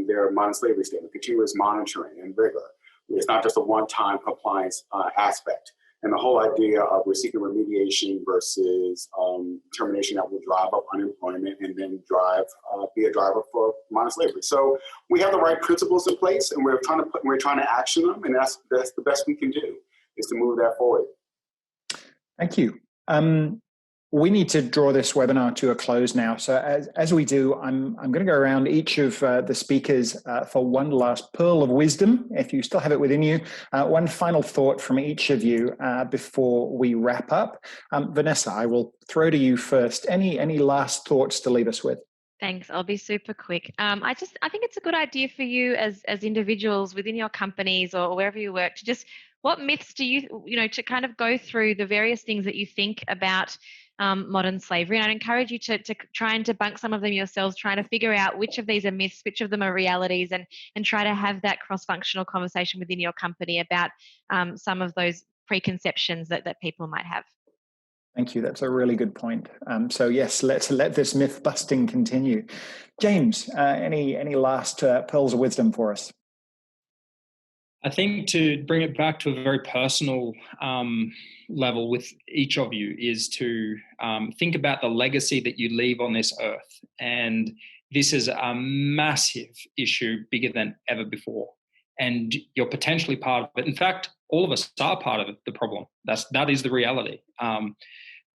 their modern slavery statement, continuous monitoring and rigor. It's not just a one-time compliance aspect. And the whole idea of we're seeking remediation versus termination that will drive up unemployment and then be a driver for modern slavery. So we have the right principles in place, and we're trying to action them, and that's the best we can do, is to move that forward. Thank you. We need to draw this webinar to a close now. So as we do, I'm going to go around each of the speakers for one last pearl of wisdom, if you still have it within you. One final thought from each of you before we wrap up. Vanessa, I will throw to you first. Any last thoughts to leave us with? Thanks. I'll be super quick. I think it's a good idea for you as individuals within your companies or wherever you work to just, what myths do you to kind of go through the various things that you think about modern slavery. And I'd encourage you to try and debunk some of them yourselves, trying to figure out which of these are myths, which of them are realities, and try to have that cross-functional conversation within your company about some of those preconceptions that people might have. Thank you. That's a really good point. So yes, let's let this myth busting continue. James, any last pearls of wisdom for us? I think to bring it back to a very personal level with each of you is to think about the legacy that you leave on this earth. And this is a massive issue, bigger than ever before. And you're potentially part of it. In fact, all of us are part of the problem. That is the reality.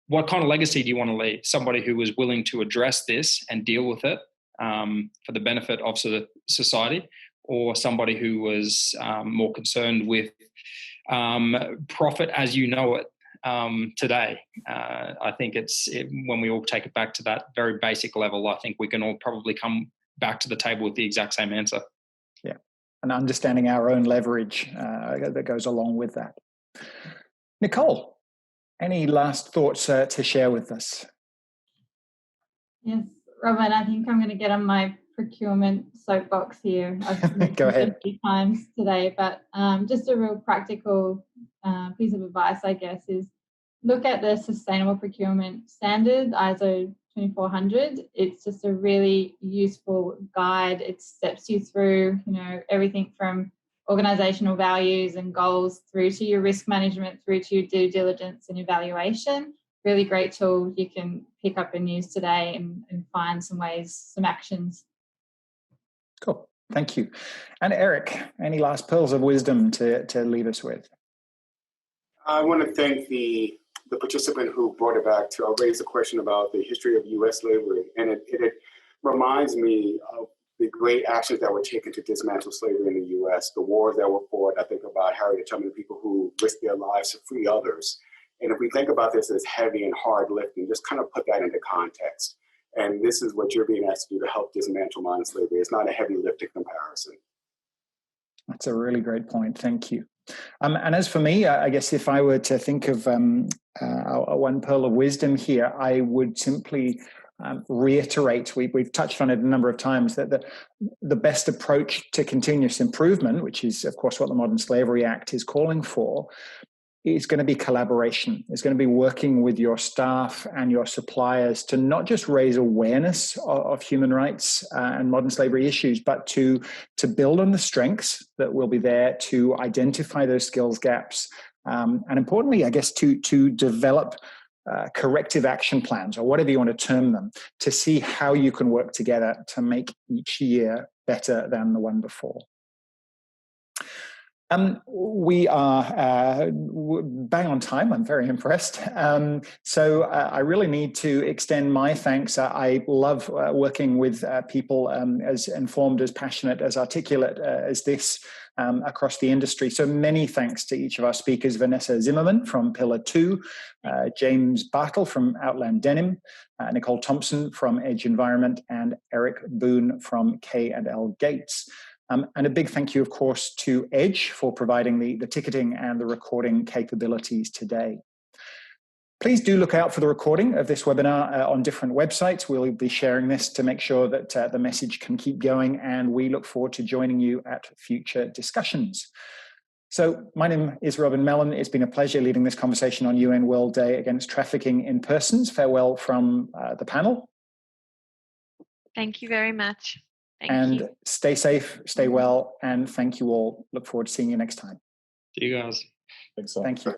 What kind of legacy do you want to leave? Somebody who was willing to address this and deal with it for the benefit of society, or somebody who was more concerned with profit as you know it today? I think when we all take it back to that very basic level, I think we can all probably come back to the table with the exact same answer. Yeah, and understanding our own leverage that goes along with that. Nicole, any last thoughts to share with us? Yes, Robin, I think I'm going to get on my procurement soapbox here. I've Go ahead. a few times today, but just a real practical piece of advice, I guess, is look at the Sustainable Procurement Standard, ISO 2400. It's just a really useful guide. It steps you through, everything from organizational values and goals through to your risk management, through to your due diligence and evaluation. Really great tool you can pick up and use today and find some actions. Cool. Thank you. And Eric, any last pearls of wisdom to leave us with? I want to thank the participant who brought it back to raise the question about the history of U.S. slavery. And it reminds me of the great actions that were taken to dismantle slavery in the U.S., the wars that were fought. I think about Harriet Tubman, the people who risked their lives to free others. And if we think about this as heavy and hard lifting, just kind of put that into context. And this is what you're being asked to do to help dismantle modern slavery. It's not a heavy lifting comparison. That's a really great point. Thank you. And as for me, I guess if I were to think of one pearl of wisdom here, I would simply reiterate, we've touched on it a number of times, that the best approach to continuous improvement, which is, of course, what the Modern Slavery Act is calling for, is going to be collaboration. It's going to be working with your staff and your suppliers to not just raise awareness of human rights and modern slavery issues, but to build on the strengths that will be there, to identify those skills gaps, and importantly, I guess, to develop corrective action plans, or whatever you want to term them, to see how you can work together to make each year better than the one before. We are bang on time. I'm very impressed. So I really need to extend my thanks. I love working with people as informed, as passionate, as articulate as this across the industry. So many thanks to each of our speakers: Vanessa Zimmerman from Pillar 2, James Bartle from Outland Denim, Nicole Thompson from Edge Environment, and Eric Boone from K&L Gates. And a big thank you, of course, to Edge for providing the ticketing and the recording capabilities today. Please do look out for the recording of this webinar on different websites. We'll be sharing this to make sure that the message can keep going, and we look forward to joining you at future discussions. So my name is Robin Mellon. It's been a pleasure leading this conversation on UN World Day Against Trafficking in Persons. Farewell from the panel. Thank you very much. Thank you. Stay safe, stay well, and thank you all. Look forward to seeing you next time. See you guys. Thank you.